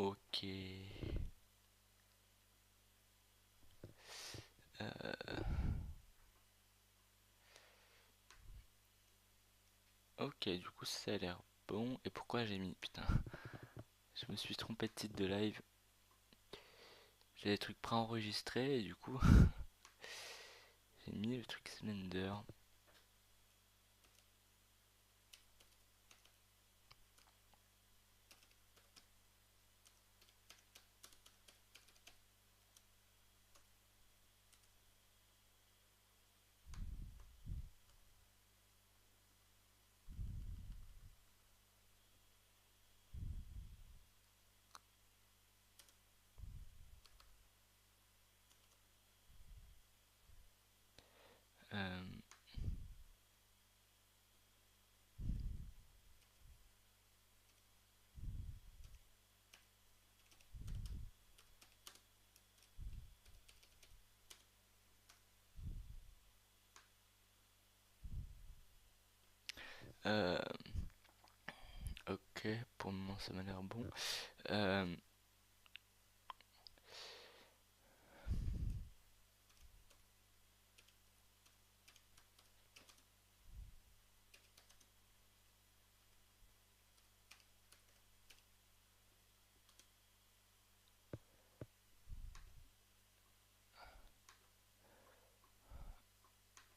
Ok. Euh, Ok, du coup ça a l'air bon. Et pourquoi j'ai mis... Putain, je me suis trompé de titre de live. J'ai des trucs préenregistrés et du coup j'ai mis le truc Slender. Euh, euh, ok, pour le moment ça m'a l'air bon. Euh,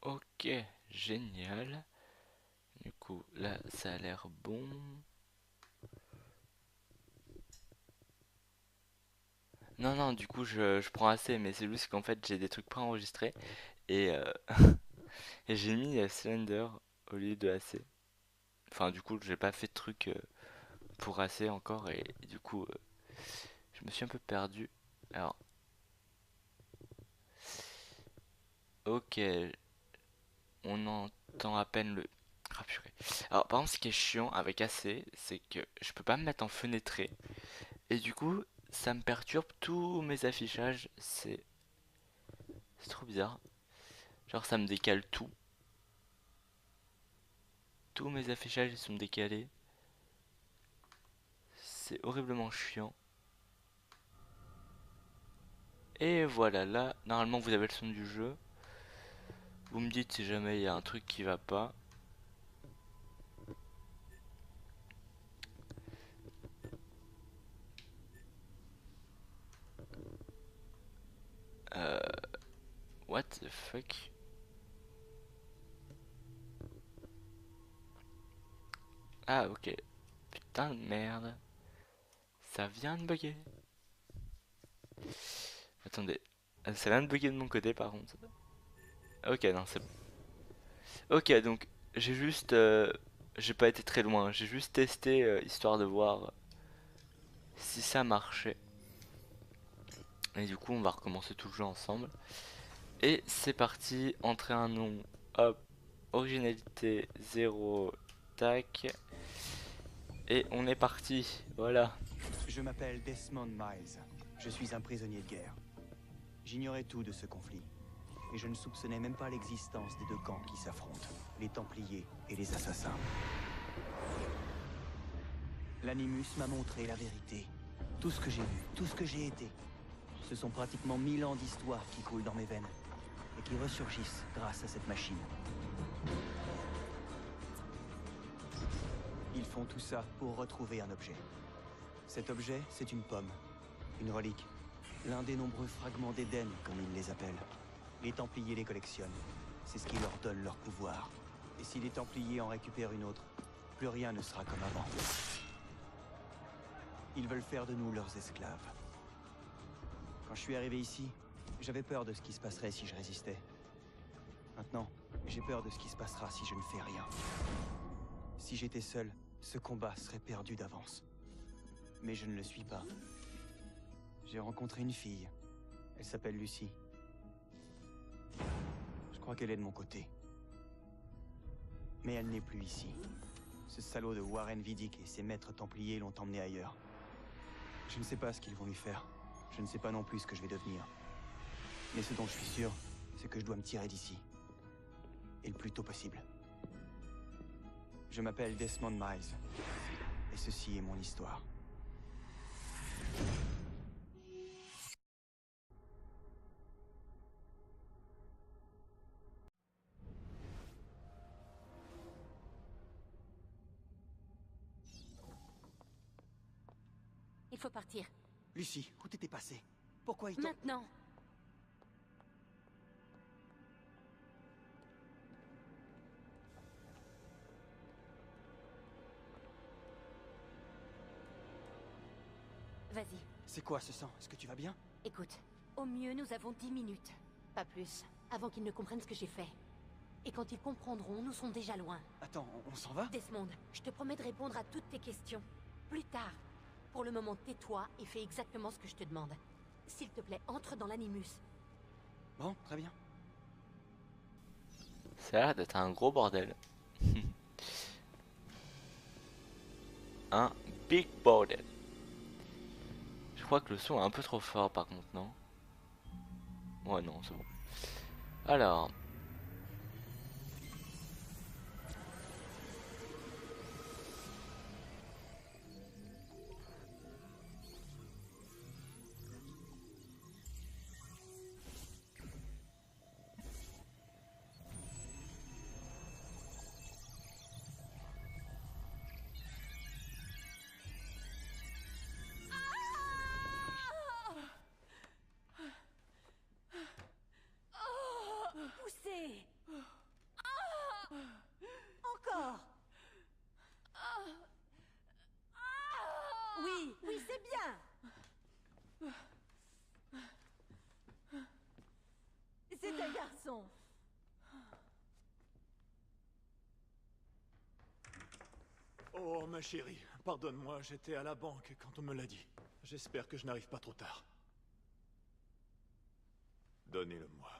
ok, génial. Du coup là ça a l'air bon. Non, non, du coup je prends assez, mais c'est juste qu'en fait j'ai des trucs préenregistrés et, et j'ai mis Slender au lieu de AC. Enfin, du coup, j'ai pas fait de truc pour AC encore et du coup, je me suis un peu perdu. Alors, ok, on entend à peine le. Ah, purée. Alors, par exemple, ce qui est chiant avec AC, c'est que je peux pas me mettre en fenêtré et du coup, ça me perturbe tous mes affichages. C'est trop bizarre. Genre, ça me décale tout. Tous mes affichages ils sont décalés. C'est horriblement chiant. Et voilà, là, normalement, vous avez le son du jeu. Vous me dites si jamais il y a un truc qui va pas. Euh, what the fuck? Ah, ok. Putain de merde. Ça vient de bugger. Attendez. Ça vient de bugger de mon côté par contre. Ok, non, c'est bon. Ok, donc j'ai juste. J'ai pas été très loin. J'ai juste testé histoire de voir si ça marchait. Et du coup, on va recommencer tout le jeu ensemble. Et c'est parti. Entrer un nom. Hop. Originalité 0. Tac. Et on est parti. Voilà. Je m'appelle Desmond Miles. Je suis un prisonnier de guerre. J'ignorais tout de ce conflit. Et je ne soupçonnais même pas l'existence des deux camps qui s'affrontent, les Templiers et les Assassins. L'Animus m'a montré la vérité. Tout ce que j'ai vu, tout ce que j'ai été. Ce sont pratiquement 1000 ans d'histoire qui coulent dans mes veines et qui ressurgissent grâce à cette machine. Ils font tout ça pour retrouver un objet. Cet objet, c'est une pomme, une relique, l'un des nombreux fragments d'Éden, comme ils les appellent. Les Templiers les collectionnent. C'est ce qui leur donne leur pouvoir. Et si les Templiers en récupèrent une autre, plus rien ne sera comme avant. Ils veulent faire de nous leurs esclaves. Quand je suis arrivé ici, j'avais peur de ce qui se passerait si je résistais. Maintenant, j'ai peur de ce qui se passera si je ne fais rien. Si j'étais seul, ce combat serait perdu d'avance. Mais je ne le suis pas. J'ai rencontré une fille. Elle s'appelle Lucie. Je crois qu'elle est de mon côté. Mais elle n'est plus ici. Ce salaud de Warren Vidic et ses maîtres templiers l'ont emmené ailleurs. Je ne sais pas ce qu'ils vont lui faire. Je ne sais pas non plus ce que je vais devenir. Mais ce dont je suis sûr, c'est que je dois me tirer d'ici. Et le plus tôt possible. Je m'appelle Desmond Miles. Et ceci est mon histoire. Il faut partir. Lucie, où t'étais passée? Pourquoi ils t'ont... Maintenant. Vas-y, C'est quoi ce sang? Est-ce que tu vas bien? écoute. Au mieux, nous avons 10 minutes. Pas plus. Avant qu'ils ne comprennent ce que j'ai fait. Et quand ils comprendront, nous serons déjà loin. Attends, on s'en va? Desmond, je te promets de répondre à toutes tes questions. Plus tard. Pour le moment, tais-toi et fais exactement ce que je te demande. S'il te plaît, entre dans l'animus. Bon, très bien. Ça a l'air d'être un gros bordel. Un big bordel. Je crois que le son est un peu trop fort par contre, non? Ouais, non, c'est bon. Alors. Poussez. Encore. Oui, oui, c'est bien. C'est un garçon. Oh, ma chérie, pardonne-moi, j'étais à la banque quand on me l'a dit. J'espère que je n'arrive pas trop tard. Donnez-le-moi.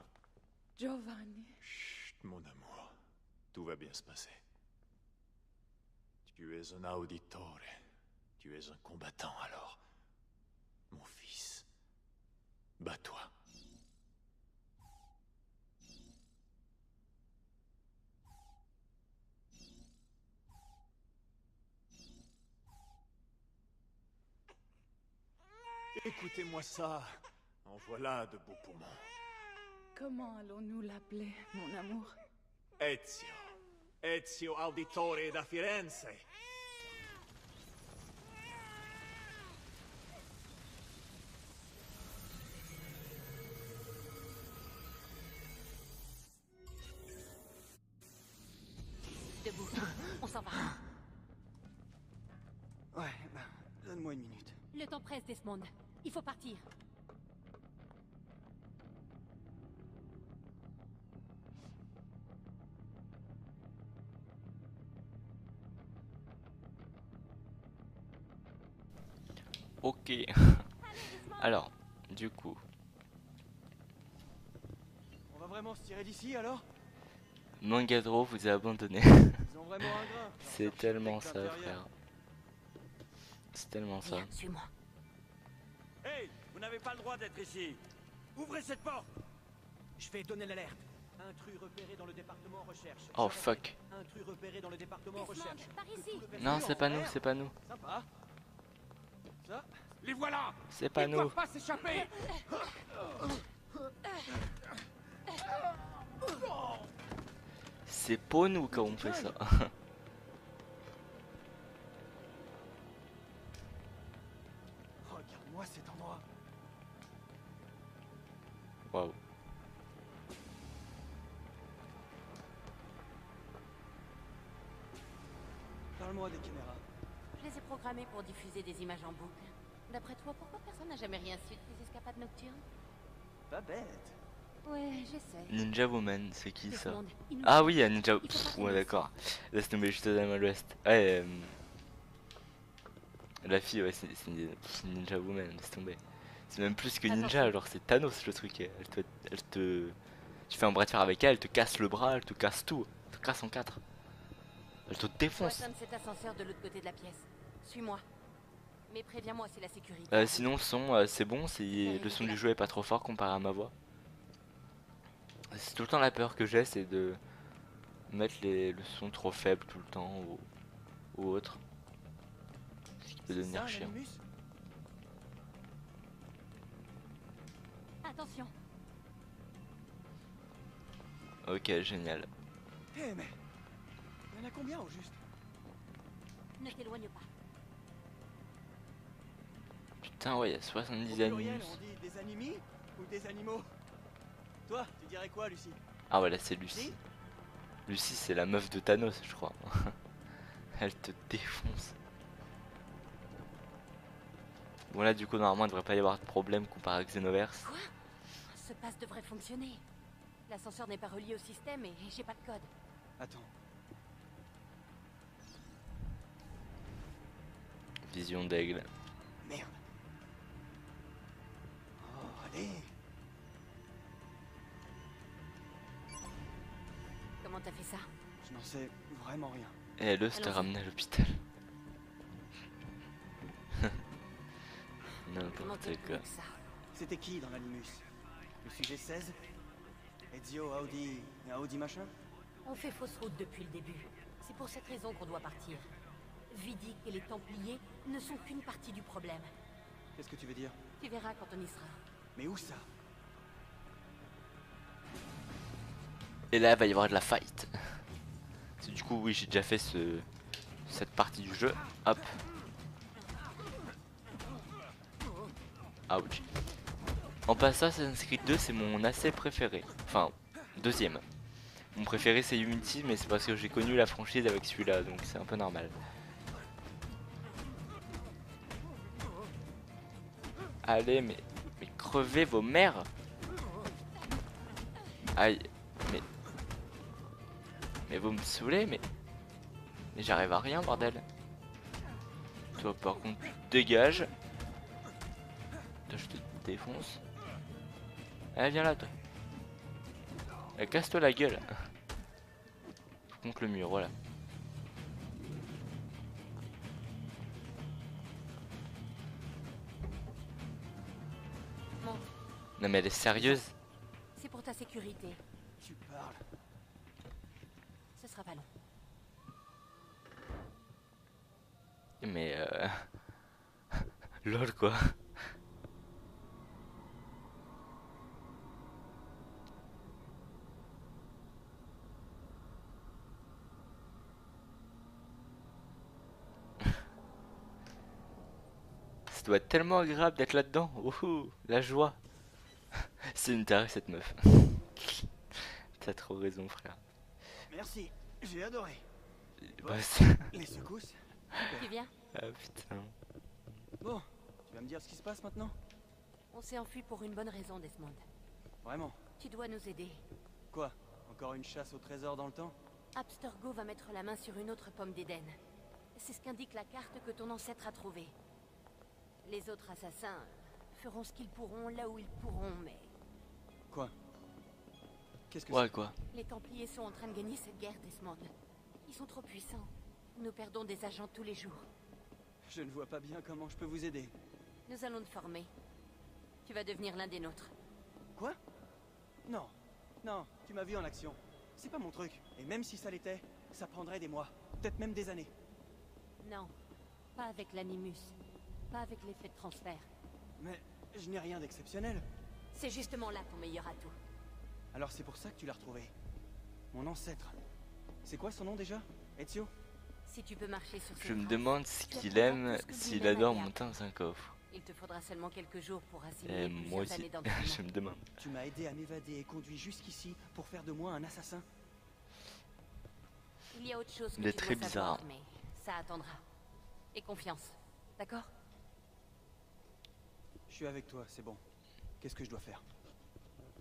Giovanni. Chut, mon amour. Tout va bien se passer. Tu es un auditore. Tu es un combattant, alors. Mon fils. Bats-toi. Écoutez-moi ça. En voilà de beaux poumons. Comment allons-nous l'appeler, mon amour? Ezio. Ezio Auditore da Firenze. Debout. On s'en va. Ouais, ben, donne-moi une minute. Le temps presse, Desmond. Il faut partir. Ok. Alors, du coup. On va vraiment se tirer d'ici, alors? Mangadro vous a abandonné. Ils ont vraiment un grain. C'est tellement ça, frère. C'est tellement ça. Viens, suis-moi. Hey, vous n'avez pas le droit d'être ici. Ouvrez cette porte. Je vais donner l'alerte. Intrus repéré dans le département recherche. Oh fuck. Intrus repéré dans le département Desmond, recherche. par ici. Non, c'est pas nous, c'est pas nous. Sympa. Ça? Les voilà. C'est pas Ils ne nous. doivent pas s'échapper. C'est pour nous quand on fait ça. Regarde-moi cet endroit. Waouh. Parle-moi des caméras. Je les ai programmés pour diffuser des images en boucle. D'après toi, pourquoi personne n'a jamais rien su de tes escapades nocturnes? Pas bête. Ouais, je sais. Ninja Woman, c'est qui ça? Desmond, il nous Ah faut- oui, un Ninja. Il faut Pff, partir ouais, d'ici. d'accord. Laisse tomber juste à l'ouest. Ouais, la fille, ouais, c'est une Ninja Woman, laisse tomber. C'est même plus que ninja, Attention. alors c'est Thanos le truc. Elle te. Tu fais un bras de fer avec elle, elle te casse le bras, elle te casse tout. Elle te casse en quatre. Elle te défonce. Watson, cet ascenseur de l'autre côté de la pièce. Suis-moi. Mais préviens-moi si la sécurité... Sinon, le son, c'est bon, le son du jeu est pas trop fort comparé à ma voix. C'est tout le temps la peur que j'ai, c'est de mettre le son trop faible tout le temps ou autre. Ce qui peut C'est devenir ça, chiant. l'animus? Attention. Ok, génial. Eh mais... Il y en a combien au juste? Ne t'éloigne pas. Putain, ouais, il y a Au 70 pluriel, animus. on dit des animis ou des animaux? Toi, tu dirais quoi, Lucie? Ah ouais, là c'est Lucie. Lucie, c'est la meuf de Thanos, je crois. Elle te défonce. Bon là, du coup, normalement, il devrait pas y avoir de problème comparé à Xenoverse. Quoi? Ce pass devrait fonctionner. L'ascenseur n'est pas relié au système et j'ai pas de code. Attends, Vision d'aigle. merde. Oh, allez. Comment t'as fait ça? Je n'en sais vraiment rien. Et elle ose te Allons-y. ramener à l'hôpital. Comment N'importe t'es quoi. que ça? C'était qui dans l'animus? Le sujet 16? Ezio, Audi et Audi machin? On fait fausse route depuis le début. C'est pour cette raison qu'on doit partir. Vidic et les Templiers ne sont qu'une partie du problème. Qu'est-ce que tu veux dire? Tu verras quand on y sera. Mais où ça? Et là, il va y avoir de la fight. Du coup, oui, j'ai déjà fait cette partie du jeu. Hop. Ouch. En passant, Assassin's Creed 2, c'est mon assez préféré. Enfin, deuxième. Mon préféré, c'est Unity, mais c'est parce que j'ai connu la franchise avec celui-là, donc c'est un peu normal. Allez, mais crevez vos mères. Aïe, mais vous me saoulez, mais j'arrive à rien, bordel. Toi, par contre, tu te dégages. Toi, je te défonce. Allez, viens là, toi. Et casse-toi la gueule. Contre le mur, voilà. Monte. Non, mais elle est sérieuse. C'est pour ta sécurité. Tu parles. Ce sera pas long. Mais lol quoi. Ça doit être tellement agréable d'être là-dedans. Ouhou, la joie. C'est une tarée cette meuf. T'as trop raison frère. Merci, j'ai adoré. Bah, Les secousses? Tu viens? ah putain. Bon, tu vas me dire ce qui se passe maintenant? On s'est enfui pour une bonne raison, Desmond. Vraiment? Tu dois nous aider. Quoi? Encore une chasse au trésor dans le temps? Abstergo va mettre la main sur une autre pomme d'Éden. C'est ce qu'indique la carte que ton ancêtre a trouvée. Les autres assassins feront ce qu'ils pourront là où ils pourront, mais... Quoi? Qu'est-ce que Ouais quoi. Les Templiers sont en train de gagner cette guerre, Desmond. Ils sont trop puissants. Nous perdons des agents tous les jours. Je ne vois pas bien comment je peux vous aider. Nous allons te former. Tu vas devenir l'un des nôtres. Quoi? Non. Non, tu m'as vu en action. C'est pas mon truc. Et même si ça l'était, ça prendrait des mois. Peut-être même des années. Non, pas avec l'animus. Pas avec l'effet de transfert. Mais je n'ai rien d'exceptionnel. C'est justement là ton meilleur atout. Alors c'est pour ça que tu l'as retrouvé. Mon ancêtre. C'est quoi son nom déjà? Ezio? Si tu peux marcher sur ses Je me traces, demande ce tu qu'il apprendras aime, tout ce que s'il lui-même adore a monter dans un coffre. Il te faudra seulement quelques jours pour assimiler Et plusieurs moi aussi, années d'entraînement. je me demande. Tu m'as aidé à m'évader et conduit jusqu'ici pour faire de moi un assassin. Il y a autre chose que Il est tu très dois savoir, bizarre. mais ça attendra. Et confiance, d'accord? Je suis avec toi, c'est bon. Qu'est-ce que je dois faire?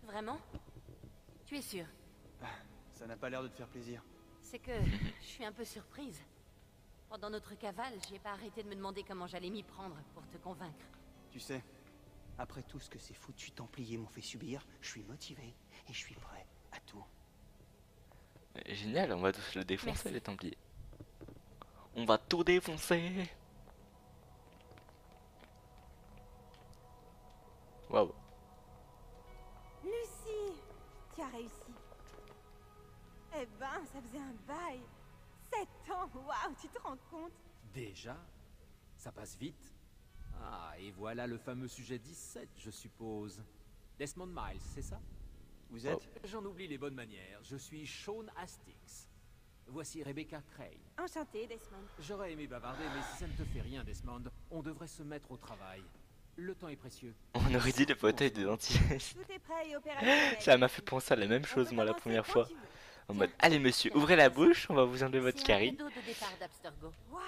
Vraiment? Tu es sûr? Ça n'a pas l'air de te faire plaisir. C'est que je suis un peu surprise. Pendant notre cavale, j'ai pas arrêté de me demander comment j'allais m'y prendre pour te convaincre. Tu sais, après tout ce que ces foutus Templiers m'ont fait subir, je suis motivé et je suis prêt à tout. Génial, on va tous le défoncer Merci. les Templiers. On va tout défoncer. Waouh. Lucie, tu as réussi. Eh ben, ça faisait un bail. 7 ans, waouh, tu te rends compte? Déjà? Ça passe vite. Ah, et voilà le fameux sujet 17, je suppose. Desmond Miles, c'est ça? Vous êtes J'en oublie les bonnes manières. Je suis Sean Hastings. Voici Rebecca Crane. Enchantée, Desmond. J'aurais aimé bavarder, mais si ça ne te fait rien, Desmond, on devrait se mettre au travail. Le temps est précieux. On aurait dit les fauteuils de dentiste. Tout est prêt et opérationnel. Ça m'a fait penser à la même On chose peut moi la commencer première quand fois. tu veux. En mode, allez monsieur, ouvrez la bouche, on va vous enlever votre C'est un carie. cadeau de départ d'Abstergo. Waouh,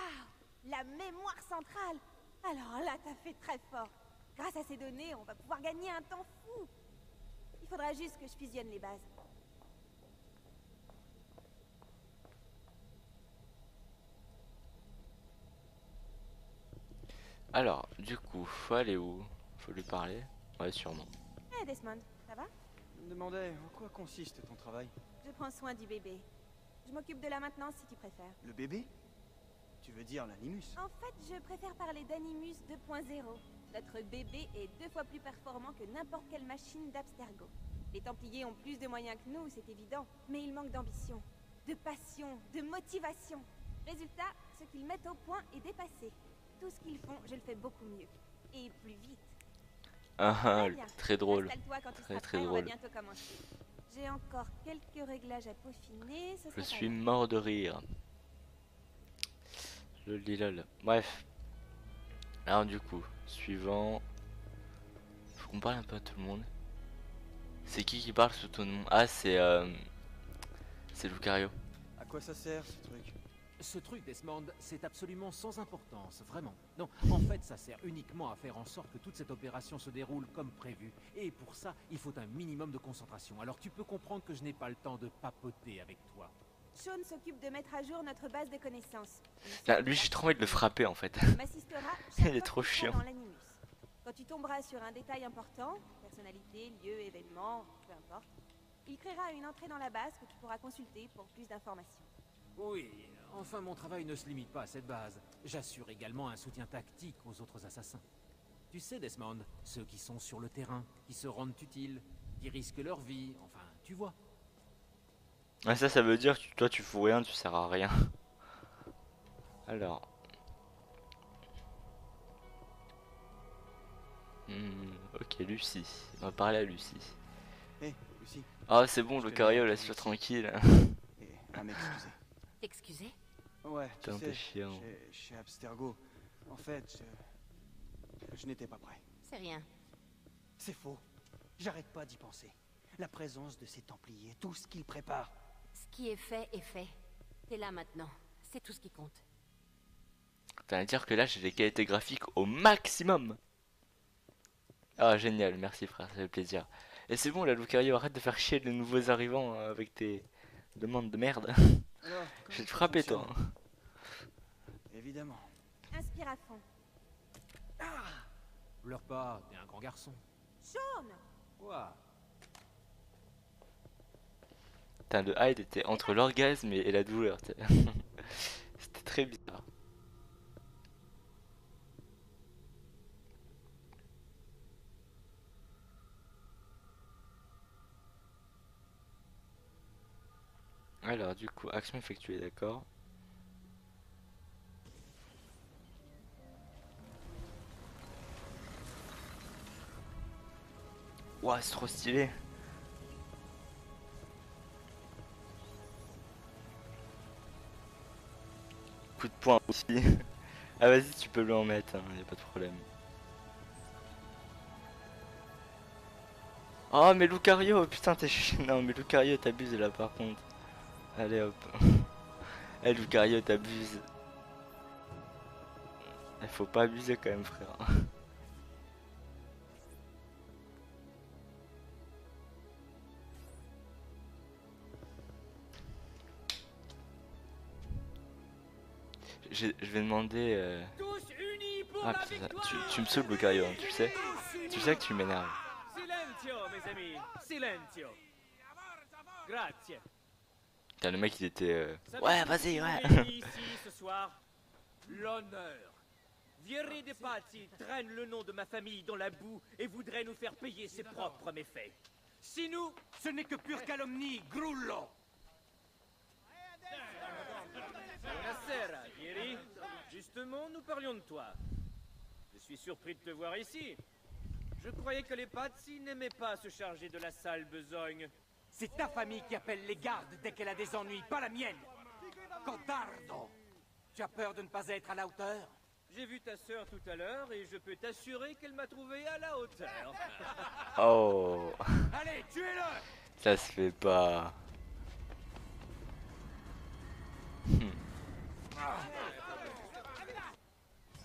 la mémoire centrale. Alors là, t'as fait très fort. Grâce à ces données, on va pouvoir gagner un temps fou. Il faudra juste que je fusionne les bases. Alors, du coup, faut aller où? Faut lui parler? Ouais, sûrement. Hé Desmond, ça va? Je me demandais en quoi consiste ton travail. Je prends soin du bébé. Je m'occupe de la maintenance si tu préfères. Le bébé? Tu veux dire l'animus? En fait, je préfère parler d'Animus 2.0. Notre bébé est 2 fois plus performant que n'importe quelle machine d'Abstergo. Les Templiers ont plus de moyens que nous, c'est évident. Mais ils manquent d'ambition, de passion, de motivation. Résultat, ce qu'ils mettent au point est dépassé. Tout ce qu'ils font, je le fais beaucoup mieux. Et plus vite. Ah, Très bien. très drôle. Installe-toi quand tu Très, seras très prêt, on va drôle. bientôt commencer. J'ai encore quelques réglages à peaufiner. Ce Je sera pas suis long. mort de rire. Lol. Bref. Alors du coup, suivant. Faut qu'on parle un peu à tout le monde. C'est qui parle sous ton nom? Ah, c'est Lucario. À quoi ça sert ce truc? Ce truc, Desmond, c'est absolument sans importance, vraiment. Non, en fait, ça sert uniquement à faire en sorte que toute cette opération se déroule comme prévu. Et pour ça, il faut un minimum de concentration. Alors tu peux comprendre que je n'ai pas le temps de papoter avec toi. Sean s'occupe de mettre à jour notre base de connaissances. Là, lui, j'ai trop envie de le frapper en fait. Il m'assistera chaque Il est fois trop que tu seras chiant. dans l'Animus. Quand tu tomberas sur un détail important, personnalité, lieu, événement, peu importe, il créera une entrée dans la base que tu pourras consulter pour plus d'informations. Oui, enfin mon travail ne se limite pas à cette base. J'assure également un soutien tactique aux autres assassins. Tu sais, Desmond, ceux qui sont sur le terrain, qui se rendent utiles, qui risquent leur vie, enfin, tu vois. Ah, ça veut dire que toi tu fous rien, tu sers à rien. Alors. Ok, Lucie. On va parler à Lucie. Hé, Lucie. Ah, c'est bon, Je te Lucario, demande laisse-le Lucie. tranquille. Et à m'excuser. T'excuser? Ouais, tu Putain, sais, t'es chiant. chez Abstergo, en fait, je n'étais pas prêt. C'est rien. C'est faux. J'arrête pas d'y penser. La présence de ces Templiers, tout ce qu'ils préparent. Ce qui est fait est fait. T'es là maintenant. C'est tout ce qui compte. Ça veut dire que là j'ai les qualités graphiques au maximum. Ah, génial, merci frère, ça fait plaisir. Et c'est bon là, Lucario, arrête de faire chier les nouveaux arrivants avec tes demandes de merde. Alors, Je vais te comment ça frapper toi. fonctionne? Évidemment. Inspire à fond. Pleure pas, t'es un grand garçon. Sean! Quoi? Putain, le hide était entre l'orgasme et la douleur. C'était très bizarre. Alors du coup, action effectuée, d'accord. Ouah, c'est trop stylé. Coup de poing aussi. Ah vas-y, tu peux lui en mettre, hein, y a pas de problème. Oh mais Lucario, putain t'es chiant. Non mais Lucario t'abuses là par contre. Allez hop. Eh Lucario t'abuses. Il faut pas abuser quand même frère. Je vais demander... Tous unis pour Ah la putain, victoire. tu me saoules Lucario, hein, tu sais. Tu sais que tu m'énerves. Silenzio, mes amis. Silenzio. Grazie. Putain le mec il était... Savez-vous Ouais qui vas-y nous ouais. réunit ici ce soir? L'honneur. Vieri de Pazzi traîne le nom de ma famille dans la boue et voudrait nous faire payer ses propres méfaits. Si nous, ce n'est que pure calomnie, Grullo. Buonasera, Vieri. Justement, nous parlions de toi. Je suis surpris de te voir ici. Je croyais que les Pazzi n'aimaient pas se charger de la sale besogne. C'est ta famille qui appelle les gardes dès qu'elle a des ennuis, pas la mienne. Codardo! Tu as peur de ne pas être à la hauteur? J'ai vu ta sœur tout à l'heure et je peux t'assurer qu'elle m'a trouvé à la hauteur. Oh, Allez, tuez-le! ça se fait pas.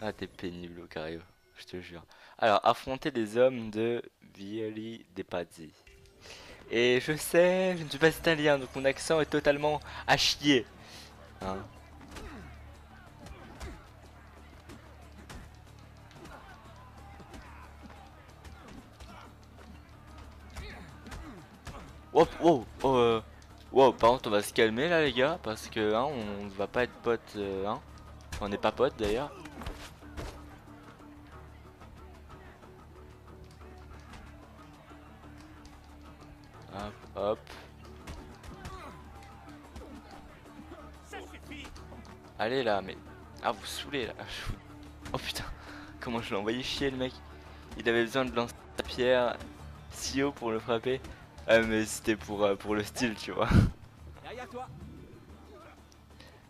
Ah, t'es pénible, Lucario, je te jure. Alors, affronter les hommes de Violi de Pazzi. Et je sais, je ne suis pas italien, donc mon accent est totalement à chier. Hein. Wow, wow, oh, wow, par contre on va se calmer là les gars, parce que hein, on va pas être potes, hein. Enfin, on n'est pas potes d'ailleurs. Hop, hop. Allez là, mais... Ah, vous saoulez là. Oh putain, comment je l'ai envoyé chier le mec. Il avait besoin de lancer la pierre si haut pour le frapper. Ah mais c'était pour le style, tu vois. Derrière toi!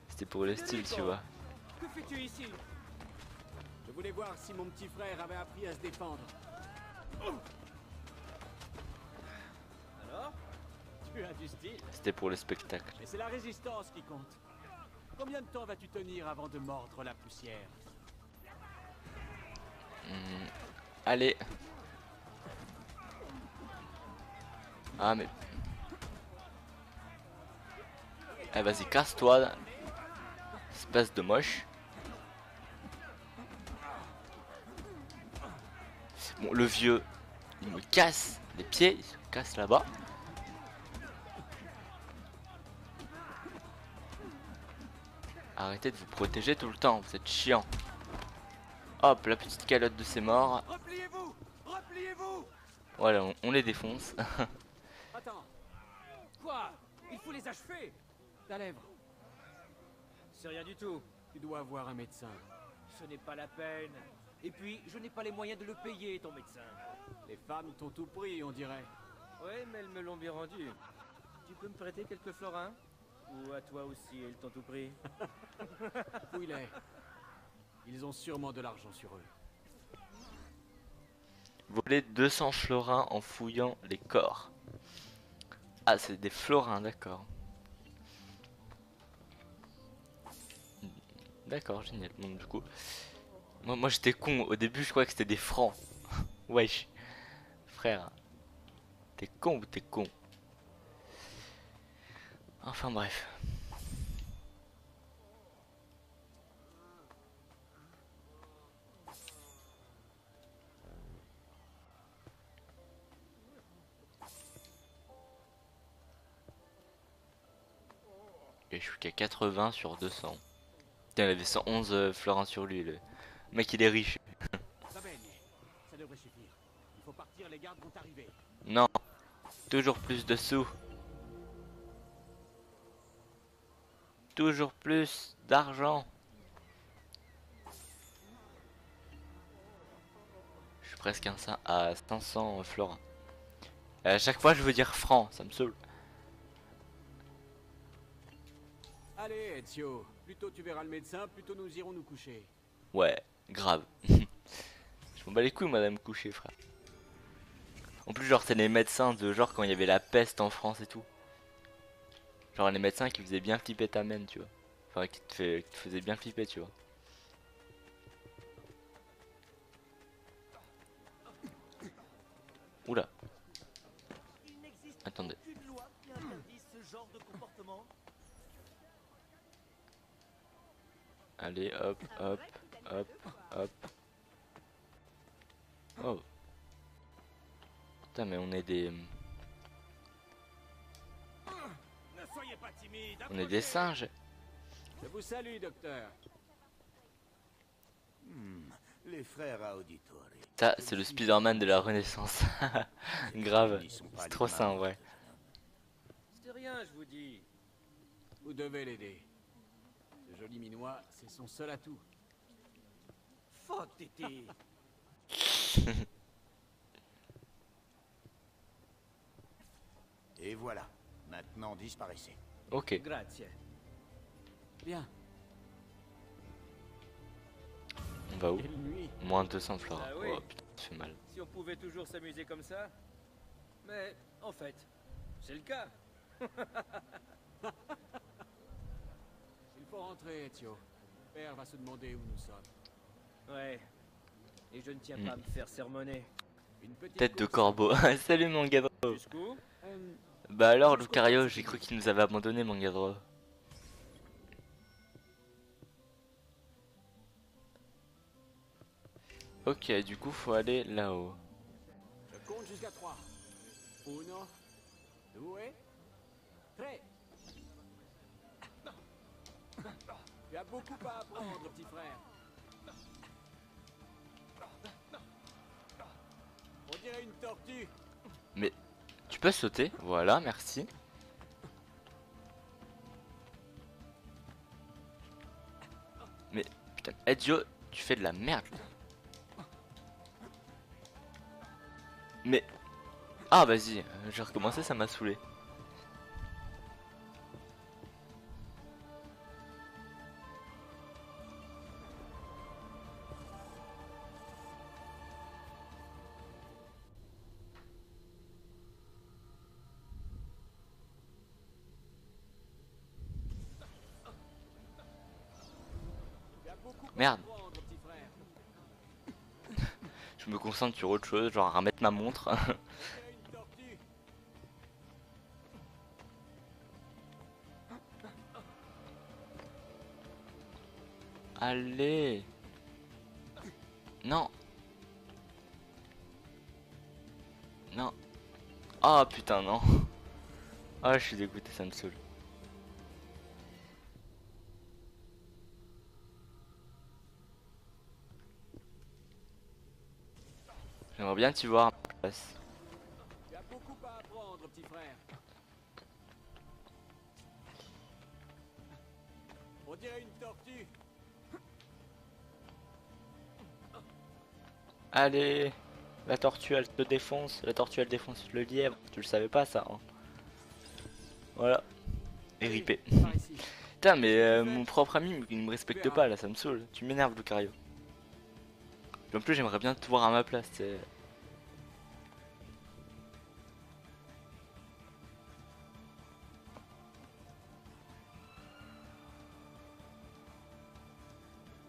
C'était pour le style, tu vois. Que fais-tu ici? Je voulais voir si mon petit frère avait appris à se défendre. Alors? Tu as du style. C'était pour le spectacle. Mais c'est la résistance qui compte. Combien de temps vas-tu tenir avant de mordre la poussière? Allez. Ah mais... Eh vas-y, casse-toi. Espèce de moche. Bon, le vieux, il me casse les pieds, il se casse là-bas. Arrêtez de vous protéger tout le temps, vous êtes chiant. Hop, la petite calotte de ses morts. Repliez-vous! Repliez-vous! Voilà, on les défonce. Attends. Quoi? Il faut les achever. Ta lèvre. C'est rien du tout. Tu dois avoir un médecin. Ce n'est pas la peine. Et puis, je n'ai pas les moyens de le payer, ton médecin. Les femmes t'ont tout pris, on dirait. Ouais, mais elles me l'ont bien rendu. Tu peux me prêter quelques florins? Ou à toi aussi, elles t'ont tout pris? Fouille-les. Ils ont sûrement de l'argent sur eux. Voler 200 florins en fouillant les corps. Ah, c'est des florins, d'accord. D'accord, génial. Bon, du coup, moi j'étais con. Au début, je croyais que c'était des francs. Wesh. Frère. T'es con ou t'es con? Enfin bref. Et je suis qu'à 80 sur 200. Putain, il avait 111 florins sur lui. Le mec, il est riche. Ça baigne. Ça devrait suffire. Il faut partir, les gardes vont arriver. Non. Toujours plus de sous. Toujours plus d'argent. Je suis presque à 500 florins. À chaque fois, je veux dire francs. Ça me saoule. Allez, Ezio. Plus tôt tu verras le médecin, plus tôt nous irons nous coucher. Ouais, grave. Je m'en bats les couilles, moi, de me coucher, frère. En plus, genre, c'est les médecins de genre quand il y avait la peste en France et tout. Genre, les médecins qui faisaient bien flipper ta mène, tu vois. Enfin, qui te faisaient bien flipper, tu vois. Oula. Attendez. Allez, hop, hop, hop, hop. Oh. Putain, mais on est des... Ne soyez pas timide. On est des singes. Je vous salue, docteur. Les frères Auditore. Ça, c'est le Spider-Man de la Renaissance. Grave. C'est trop ça, en vrai. C'est rien, je vous dis. Vous devez l'aider. Ce joli minois, c'est son seul atout. Fuck, Tété. voilà. Maintenant, disparaissez. Ok. Grazie. Bien. On va où? Quelle nuit. Moins 200 fleurs. Ah oui. Oh putain, ça fait mal. Si on pouvait toujours s'amuser comme ça. Mais en fait, c'est le cas. Il faut rentrer, Ezio. Père va se demander où nous sommes. Ouais. Et je ne tiens pas à me faire sermonner. Une petite Tête de course. corbeau. Salut mon Gadro. Jusqu'où? Bah alors Jusqu'au Lucario, petit j'ai cru bout. qu'il nous avait abandonné mon Gadro. Ok, du coup faut aller là-haut. Je compte jusqu'à 3. Uno, due, tre. Tu as beaucoup à apprendre, petit frère. On dirait une tortue. Mais tu peux sauter, voilà, merci. Mais putain, Ezio, tu fais de la merde. Mais ah vas-y, j'ai recommencé, ça m'a saoulé. Tu as beaucoup à Merde. apprendre, petit frère. Je me concentre sur autre chose, genre à remettre ma montre. On dirait une tortue. Allez. Non. Non. Ah putain non. Ah je suis dégoûté, ça me saoule. J'aimerais bien t'y voir à ma place. Tu as beaucoup à apprendre, petit frère. On dirait une tortue. Allez. La tortue elle te défonce. La tortue elle défonce le lièvre. Tu le savais pas ça hein. Voilà. Et ripé. Par ici. Putain mais mon propre ami il me respecte pas là, ça me saoule. Tu m'énerves Lucario. Et en plus j'aimerais bien te voir à ma place, c'est...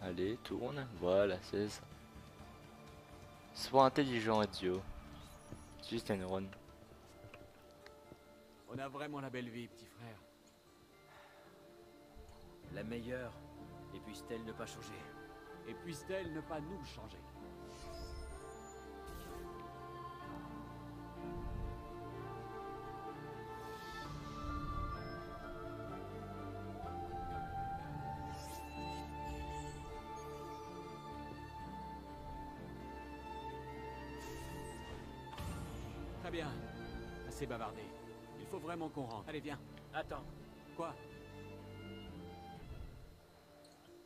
Allez, tourne. Voilà, c'est ça. Sois intelligent, Ezio. Juste un neurone. On a vraiment la belle vie, petit frère. La meilleure. Et puisse-t-elle ne pas changer? Et puisse-t-elle ne pas nous changer. Très bien. Assez bavardé. Il faut vraiment qu'on rentre. Allez, viens. Attends. Quoi?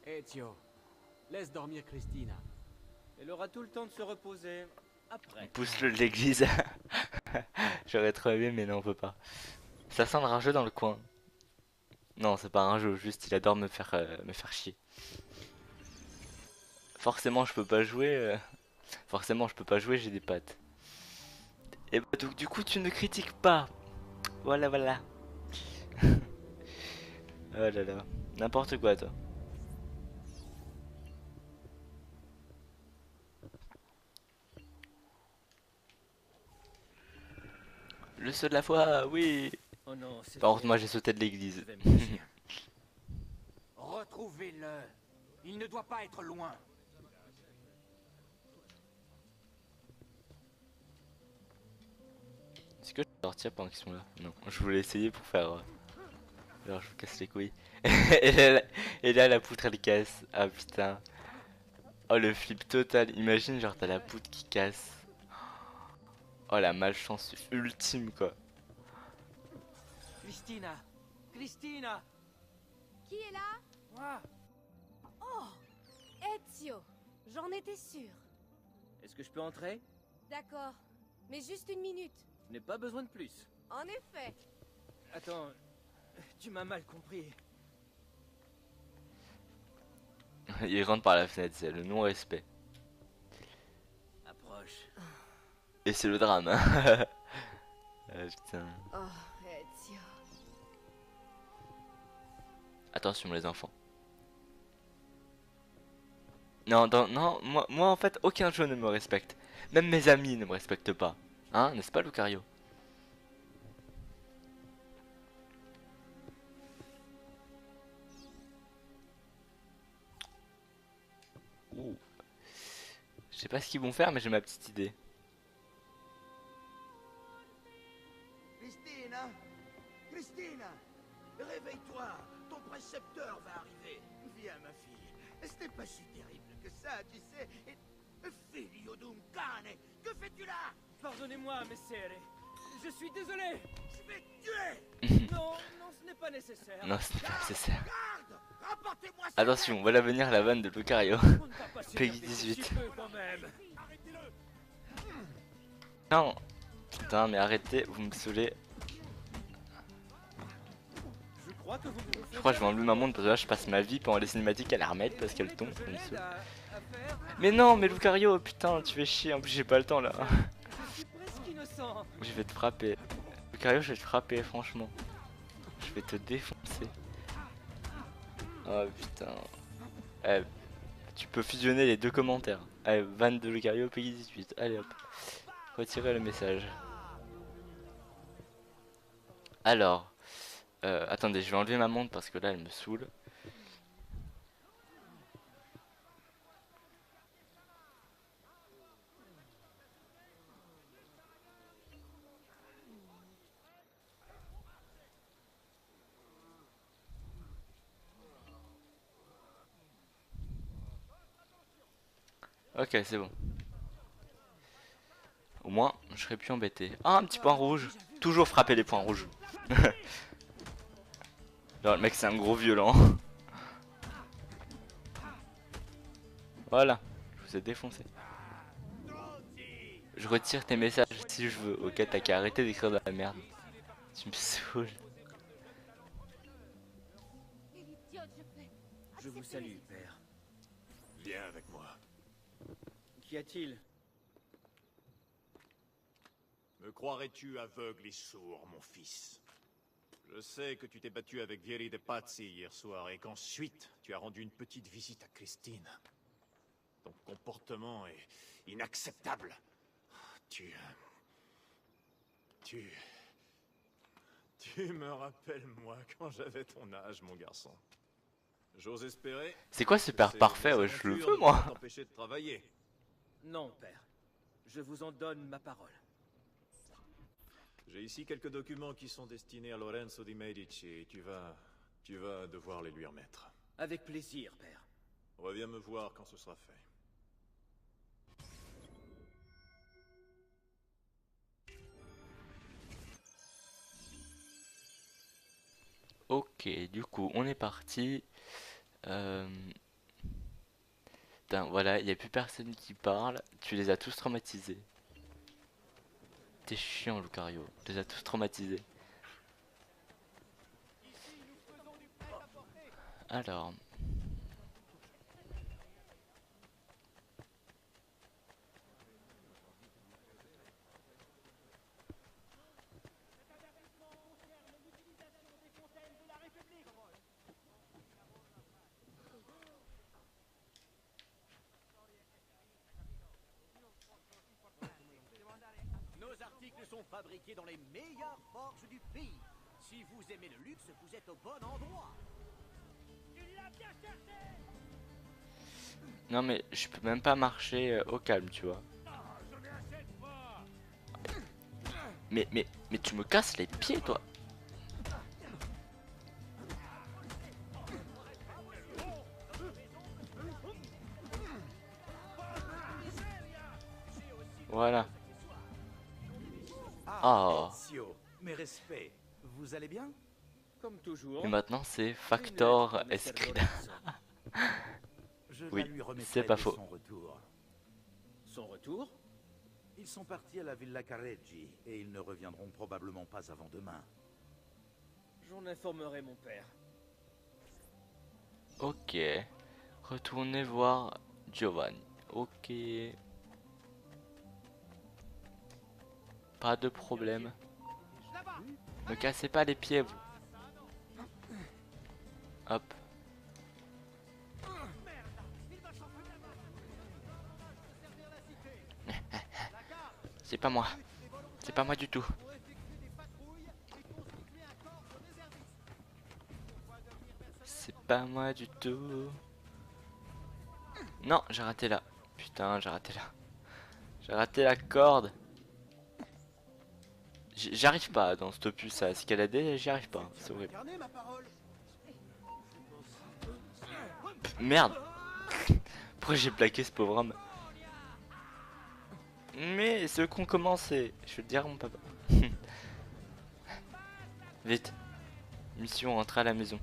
Ezio, laisse dormir Christina. Elle aura tout le temps de se reposer. Après. Pousse-le de l'église. J'aurais trop aimé, mais non, on peut pas. Ça sent le rageux dans le coin. Non, c'est pas un jeu, juste il adore me faire chier. Forcément, je peux pas jouer. Forcément, je peux pas jouer, j'ai des pattes. Et bah, donc, du coup, tu ne critiques pas. Voilà, voilà. Oh là là. N'importe quoi, toi. Le saut de la foi, oui. Oh non, c'est Par contre, vrai. moi j'ai sauté de Je l'église. vais me cacher. Retrouvez-le. Il ne doit pas être loin. Est-ce que je peux sortir pendant qu'ils sont là? Non, je voulais essayer pour faire. Alors je vous casse les couilles. Et là, la poutre elle casse. Ah putain. Oh le flip total. Imagine, genre t'as la poutre qui casse. Oh la malchance ultime quoi. Christina. Christina. Qui est là? Moi. Oh, Ezio. J'en étais sûre. Est-ce que je peux entrer? D'accord. Mais juste une minute. Je n'ai pas besoin de plus. En effet. Attends, tu m'as mal compris. Il rentre par la fenêtre, c'est le non-respect. Approche. Et c'est le drame. Hein. Putain. Oh, Ezio. Attention les enfants. Non, non, moi en fait aucun jeu ne me respecte. Même mes amis ne me respectent pas. Hein, n'est-ce pas Lucario? Ouh. Je sais pas ce qu'ils vont faire mais j'ai ma petite idée. Christina, Christina, réveille-toi. Ton précepteur va arriver. Viens, ma fille. Ce n'est pas si terrible que ça, tu sais. Figlio d'un cane, que fais-tu là? Pardonnez-moi, messere. Je suis désolé. Je vais te tuer. Non, ce n'est pas nécessaire. Non, c'est pas nécessaire. Garde, rapportez-moi ça. Attention, voilà venir la vanne de Lucario. On ne va pas Peggy s'énerver 18. si peu, quand même. Non. Putain, mais arrêtez, vous me saoulez. Je crois que vous me Je crois que je vais enlever ma montre parce que là je passe ma vie pendant les cinématiques à la remettre parce qu'elle tombe. Ça me saoule. Mais non, mais Lucario, putain, tu fais chier. En plus, j'ai pas le temps là. Je suis presque innocent. Je vais te frapper. Lucario, je vais te frapper, franchement. Je vais te défoncer. Oh putain. Eh, tu peux fusionner les deux commentaires. Allez, vanne de Lucario, Peggy 18. Allez hop. Retirer le message. Alors. Attendez, je vais enlever ma montre parce que là elle me saoule. Ok, c'est bon. Au moins, je serai plus embêté. Ah, un petit point rouge. Toujours frapper les points rouges. Genre, le mec, c'est un gros violent. Voilà, je vous ai défoncé. Je retire tes messages si je veux. Ok, t'as qu'à arrêter d'écrire de la merde. Tu me saoules. Je vous salue, père. Viens avec moi. Qu'y a-t-il? Me croirais-tu aveugle et sourd, mon fils? Je sais que tu t'es battu avec Vieri de Pazzi hier soir et qu'ensuite tu as rendu une petite visite à Christine. Ton comportement est inacceptable. Tu me rappelles moi quand j'avais ton âge, mon garçon. J'ose espérer. C'est quoi ce père que parfait? ces Ouais, je le aventures veux, ne moi. vont pas t'empêcher de travailler. Non, père. Je vous en donne ma parole. J'ai ici quelques documents qui sont destinés à Lorenzo di Medici et tu vas devoir les lui remettre. Avec plaisir, père. Reviens me voir quand ce sera fait. Ok, du coup, on est parti. Putain, voilà, il n'y a plus personne qui parle. Tu les as tous traumatisés. T'es chiant, Lucario. Tu les as tous traumatisés. Alors. Nos articles sont fabriqués dans les meilleures forges du pays. Si vous aimez le luxe, vous êtes au bon endroit. Non mais je peux même pas marcher au calme, tu vois. Mais tu me casses les pieds, toi. Voilà. Oh. Ezio, mes respects. Vous allez bien? Comme toujours. Et maintenant c'est Factor Escrida. Je Oui, la lui remettrai c'est pas dès faux. son retour. Son retour? Ils sont partis à la Villa Careggi et ils ne reviendront probablement pas avant demain. J'en informerai mon père. Ok. Retournez voir Giovanni. Ok. Pas de problème. Ne cassez pas les pieds, vous. Hop. C'est pas moi. C'est pas moi du tout. C'est pas moi du tout. Non, j'ai raté là. Putain, j'ai raté là. J'ai raté la corde. J'arrive pas dans cet opus à escalader, j'y arrive pas. C'est horrible. Merde. Pourquoi j'ai plaqué ce pauvre homme? Mais ceux qui ont commencé, je vais te dire à mon papa. Vite. Mission rentrer à la maison.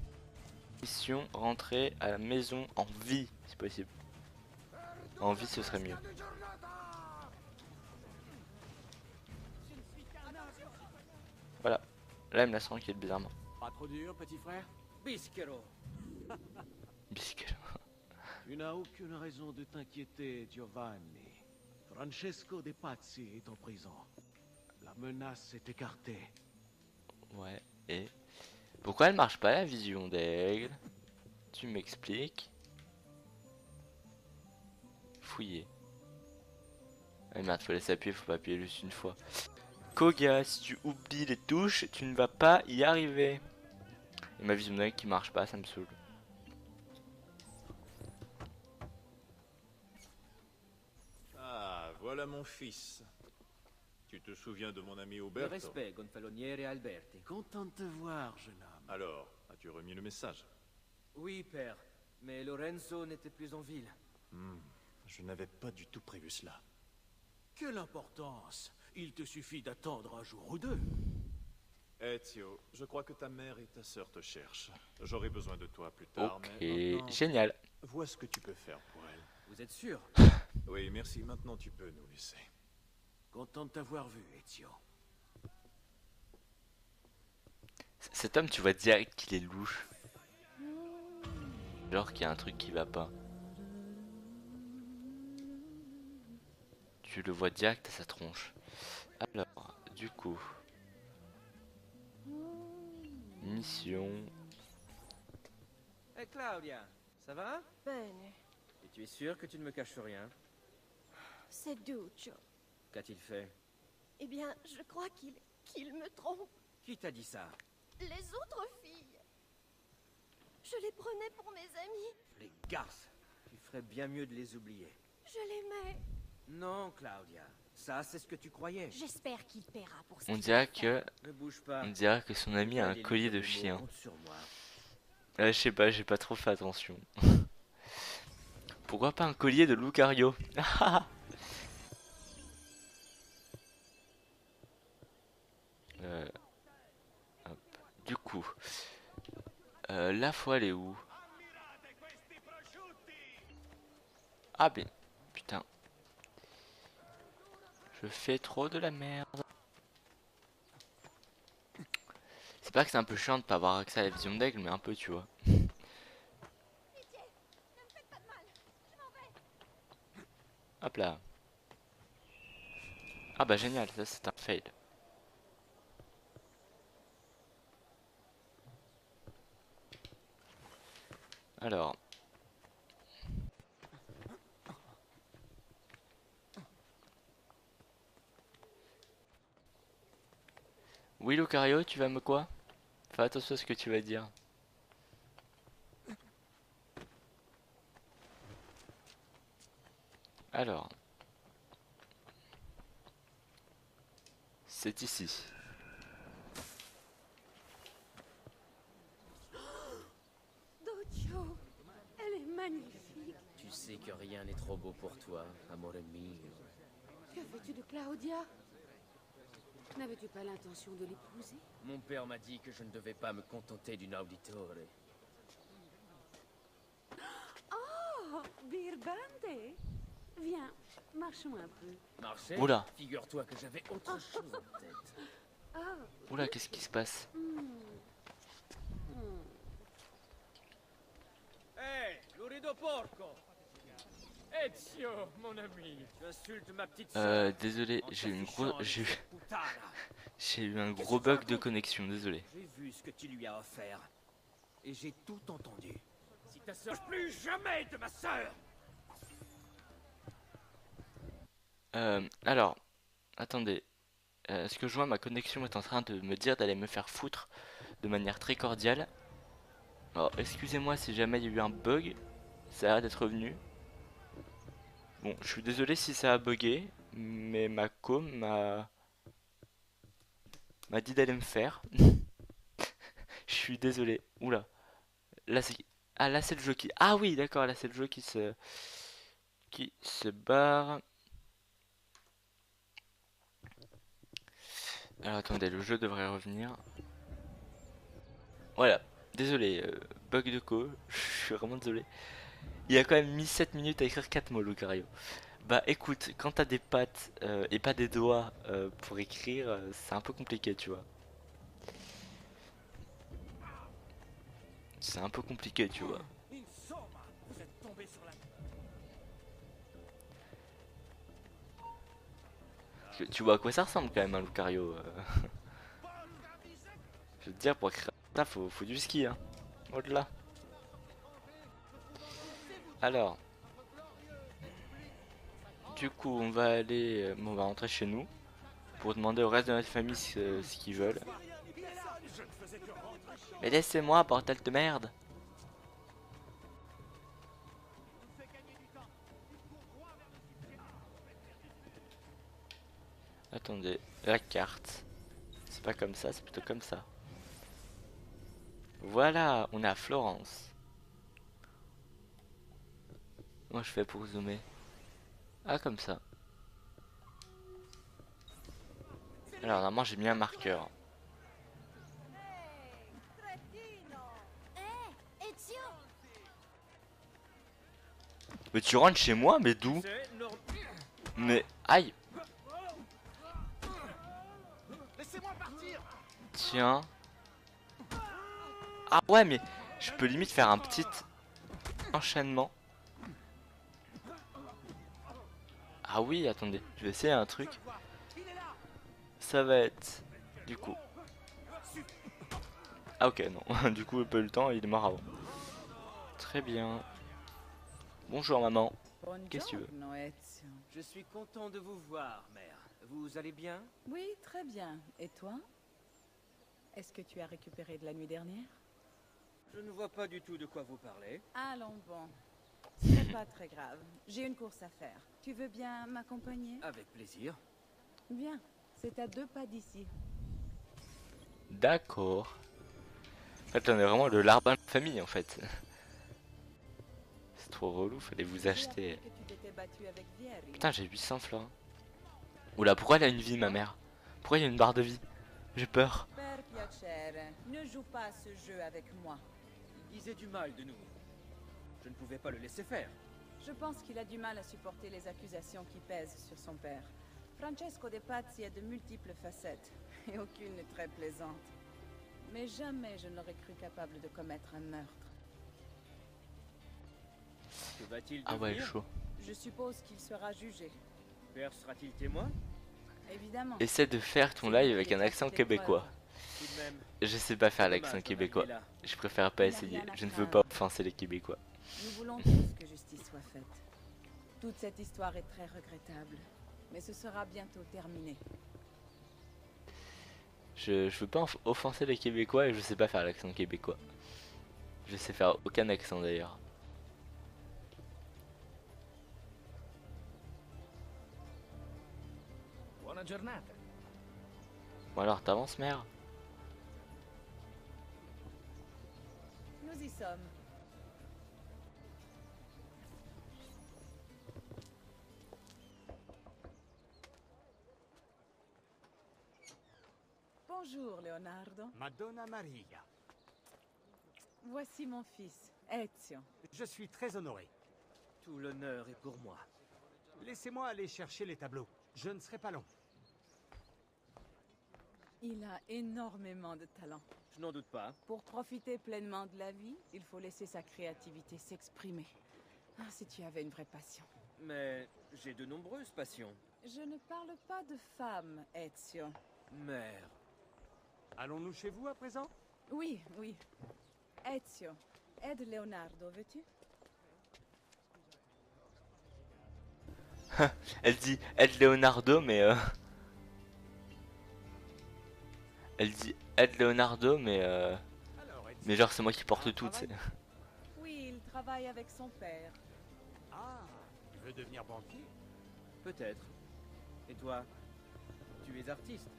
Mission rentrer à la maison en vie, si possible. En vie, ce serait mieux. Voilà. Là, il me la tranquille, bizarrement. Pas trop dur, petit frère? Bischero. Bisque. Tu n'as aucune raison de t'inquiéter, Giovanni. Francesco De Pazzi est en prison. La menace est écartée. Ouais, et... Pourquoi elle marche pas, la vision d'aigle? Tu m'expliques? Fouiller. Ah merde, faut laisser appuyer, faut pas appuyer juste une fois. Koga, si tu oublies les touches, tu ne vas pas y arriver. Et ma vision d'aigle qui marche pas, ça me saoule. Ah, voilà mon fils. Tu te souviens de mon ami Le Uberto? respect, gonfaloniere Alberti. Content de te voir, jeune homme. Alors, as-tu remis le message? Oui, père. Mais Lorenzo n'était plus en ville. Je n'avais pas du tout prévu cela. Quelle importance! Il te suffit d'attendre un jour ou deux. Ezio, je crois que ta mère et ta sœur te cherchent. J'aurai besoin de toi plus tard, Ok, mais maintenant, génial. vois ce que tu peux faire pour elle. Vous êtes sûr? Oui, merci. Maintenant, tu peux nous laisser. Content de t'avoir vu, Ezio. Cet homme, tu vois direct qu'il est louche. Genre qu'il y a un truc qui va pas. Tu le vois direct à sa tronche. Alors, du coup... Mission... Hé Claudia, ça va? Bene. Et tu es sûr que tu ne me caches rien? C'est Duccio. Qu'a-t-il fait? Eh bien, je crois qu'il me trompe. Qui t'a dit ça? Les autres filles. Je les prenais pour mes amis. Les garces. Tu ferais bien mieux de les oublier. Je l'aimais. Non, Claudia. Ça, c'est ce que tu croyais. J'espère qu'il paiera pour ça. On dirait que... Ne bouge pas. On dirait que son ami a un Allez, collier de les mots chien. comptent sur moi. Je sais pas, j'ai pas trop fait attention. Pourquoi pas un collier de Lucario? Hop. Du coup, la fois elle est où? Ah ben, putain. Je fais trop de la merde. C'est pas que c'est un peu chiant de pas avoir accès à la vision d'aigle, mais un peu, tu vois. Hop là. Ah bah génial, ça c'est un fail. Alors. Oui, Lucario, tu vas me quoi? Fais attention à ce que tu vas dire. Alors. C'est ici. Duccio, elle est magnifique. Tu sais que rien n'est trop beau pour toi, amore mio. Que fais-tu de Claudia? N'avais-tu pas l'intention de l'épouser? Mon père m'a dit que je ne devais pas me contenter d'une auditore. Oh, Birbante. Viens, marchons un peu. Marcher? Oula. Figure-toi que j'avais autre chose en tête. Oh, Oula, qu'est-ce qui se passe? porco! Ezio, mon ami, tu insultes ma petite sœur. Désolé, en j'ai eu t'affichant j'ai avec puttana. j'ai eu un gros bug de connexion, désolé. J'ai vu ce que tu lui as offert. Et j'ai tout entendu. Si ta sœur... Plus jamais de ma sœur! Alors, attendez. Ce que je vois, ma connexion est en train de me dire d'aller me faire foutre de manière très cordiale. Alors, excusez-moi si jamais il y a eu un bug. Ça a l'air d'être revenu. Bon, je suis désolé si ça a bugué, mais ma com m'a dit d'aller me faire. Je suis désolé. Oula. Là c'est là c'est le jeu qui ah oui, d'accord, là c'est le jeu qui se barre. Alors attendez, le jeu devrait revenir. Voilà. Désolé, bug de co. Je suis vraiment désolé. Il a quand même mis 7 minutes à écrire 4 mots, Lucario. Bah écoute, quand t'as des pattes et pas des doigts pour écrire, c'est un peu compliqué, tu vois. C'est un peu compliqué, tu vois. Insomma, vous êtes tombé sur la... Tu vois à quoi ça ressemble quand même un Lucario. Je veux te dire, pour écrire ça, faut du ski, hein. Au-delà. Alors. Du coup, on va aller... on va rentrer chez nous. Pour demander au reste de notre famille ce qu'ils veulent. Mais laissez-moi, bordel de merde. Attendez, la carte. C'est pas comme ça, c'est plutôt comme ça. Voilà, on est à Florence. Moi je fais pour zoomer. Ah, comme ça. Alors normalement j'ai mis un marqueur. Mais tu rentres chez moi, mais d'où? Mais aïe. Tiens. Ah ouais, mais je peux limite faire un petit enchaînement. Ah oui, attendez, je vais essayer un truc. Ça va être du coup. Ah ok, non, du coup, pas eu le temps, il est mort avant. Très bien. Bonjour maman. Qu'est-ce que tu veux? Ezio. Je suis content de vous voir, mère. Vous allez bien? Oui, très bien. Et toi? Est-ce que tu as récupéré de la nuit dernière? Je ne vois pas du tout de quoi vous parlez. Allons bon. Ce n'est pas très grave. J'ai une course à faire. Tu veux bien m'accompagner? Avec plaisir. Bien. C'est à 2 pas d'ici. D'accord. En fait, on est vraiment le larbin de famille en fait. C'est trop relou, fallait vous acheter. Que tu t'étais battu avec Vieri. Putain, j'ai 800 florins. Oula, pourquoi elle a une vie, ma mère? Pourquoi il y a une barre de vie? J'ai peur. Per piacere, ne joue pas à ce jeu avec moi. Il disait du mal de nous. Je ne pouvais pas le laisser faire. Je pense qu'il a du mal à supporter les accusations qui pèsent sur son père. Francesco de Pazzi a de multiples facettes, et aucune n'est très plaisante. Mais jamais je ne l'aurais cru capable de commettre un meurtre. Que va-t-il Ah ouais, devenir? chaud. Je suppose qu'il sera jugé. Père sera-t-il témoin? Évidemment. Essaie de faire ton live avec un accent québécois. Tout de même. Je sais pas faire Dommage l'accent d'en québécois. arriver là. Je préfère pas Il n'y a essayer. rien à Je ne veux craindre. pas offenser les Québécois. Nous voulons tous que justice soit faite. Toute cette histoire est très regrettable, mais ce sera bientôt terminé. Je veux pas offenser les Québécois et je sais pas faire l'accent québécois. Je sais faire aucun accent d'ailleurs. Buona giornata. Bon alors, t'avances mère? Nous y sommes. Bonjour, Leonardo. Madonna Maria. Voici mon fils, Ezio. Je suis très honoré. Tout l'honneur est pour moi. Laissez-moi aller chercher les tableaux. Je ne serai pas long. Il a énormément de talent. Je n'en doute pas. Pour profiter pleinement de la vie, il faut laisser sa créativité s'exprimer. Ah, si tu avais une vraie passion. Mais j'ai de nombreuses passions. Je ne parle pas de femmes, Ezio. Mère. Allons-nous chez vous à présent? Oui, oui. Ezio, aide Leonardo, veux-tu? Elle dit aide Leonardo, mais elle dit aide Leonardo, mais genre c'est moi qui porte tout, tu sais. Oui, il travaille avec son père. Ah, tu veux devenir banquier? Peut-être. Et toi? Tu es artiste?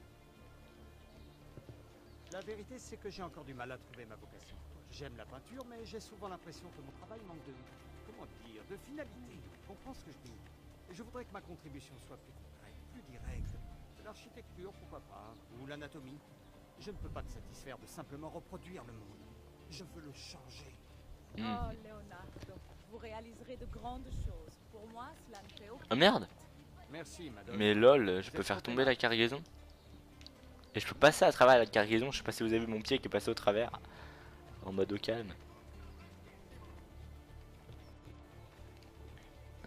La vérité, c'est que j'ai encore du mal à trouver ma vocation. J'aime la peinture, mais j'ai souvent l'impression que mon travail manque de... comment dire? De finalité. Tu comprends ce que je dis? Je voudrais que ma contribution soit plus concrète, plus directe. L'architecture, pourquoi pas? Ou l'anatomie. Je ne peux pas te satisfaire de simplement reproduire le monde. Je veux le changer. Oh, Leonardo, vous réaliserez de grandes choses. Pour moi, cela ne fait aucun... Oh merde! Merci, madame. Mais lol, je peux faire tomber la cargaison. Et je peux passer à travers la cargaison. Je sais pas si vous avez vu mon pied qui est passé au travers. En mode au calme.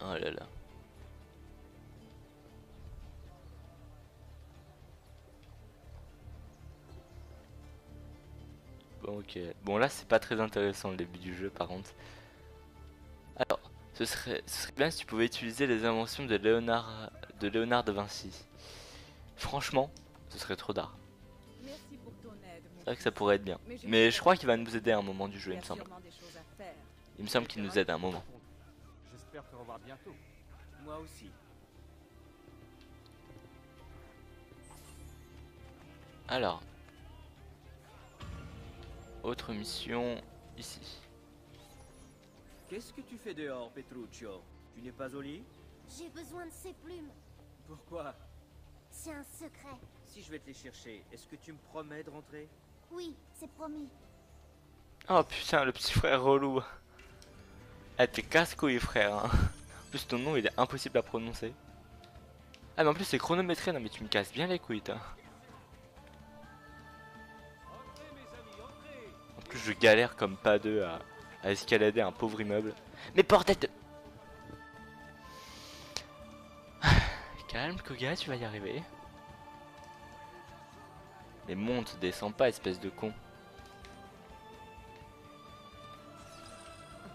Oh là là. Bon, ok. Bon, là, c'est pas très intéressant le début du jeu, par contre. Alors, ce serait bien si tu pouvais utiliser les inventions de Léonard de Vinci. Franchement, ce serait trop d'art. Merci pour ton aide, mon C'est vrai que fils. ça pourrait être bien. Mais je crois qu'il va nous aider à un moment du jeu, il me semble. sûrement des choses à faire. Il me semble qu'il nous aide à un moment. J'espère te revoir bientôt. Moi aussi. Alors. Autre mission, ici. Qu'est-ce que tu fais dehors, Petruccio? Tu n'es pas au lit? J'ai besoin de ces plumes. Pourquoi? C'est un secret. Si je vais te les chercher, est-ce que tu me promets de rentrer? Oui, c'est promis. Oh putain, le petit frère relou. Ah, t'es casse-couille, frère. Hein. En plus, ton nom, il est impossible à prononcer. Ah, mais en plus, c'est chronométré. Non, mais tu me casses bien les couilles, toi. En plus, je galère comme pas deux à escalader un pauvre immeuble. Mais bordel de... Calme, Koga, tu vas y arriver. Mais monte, descends pas, espèce de con.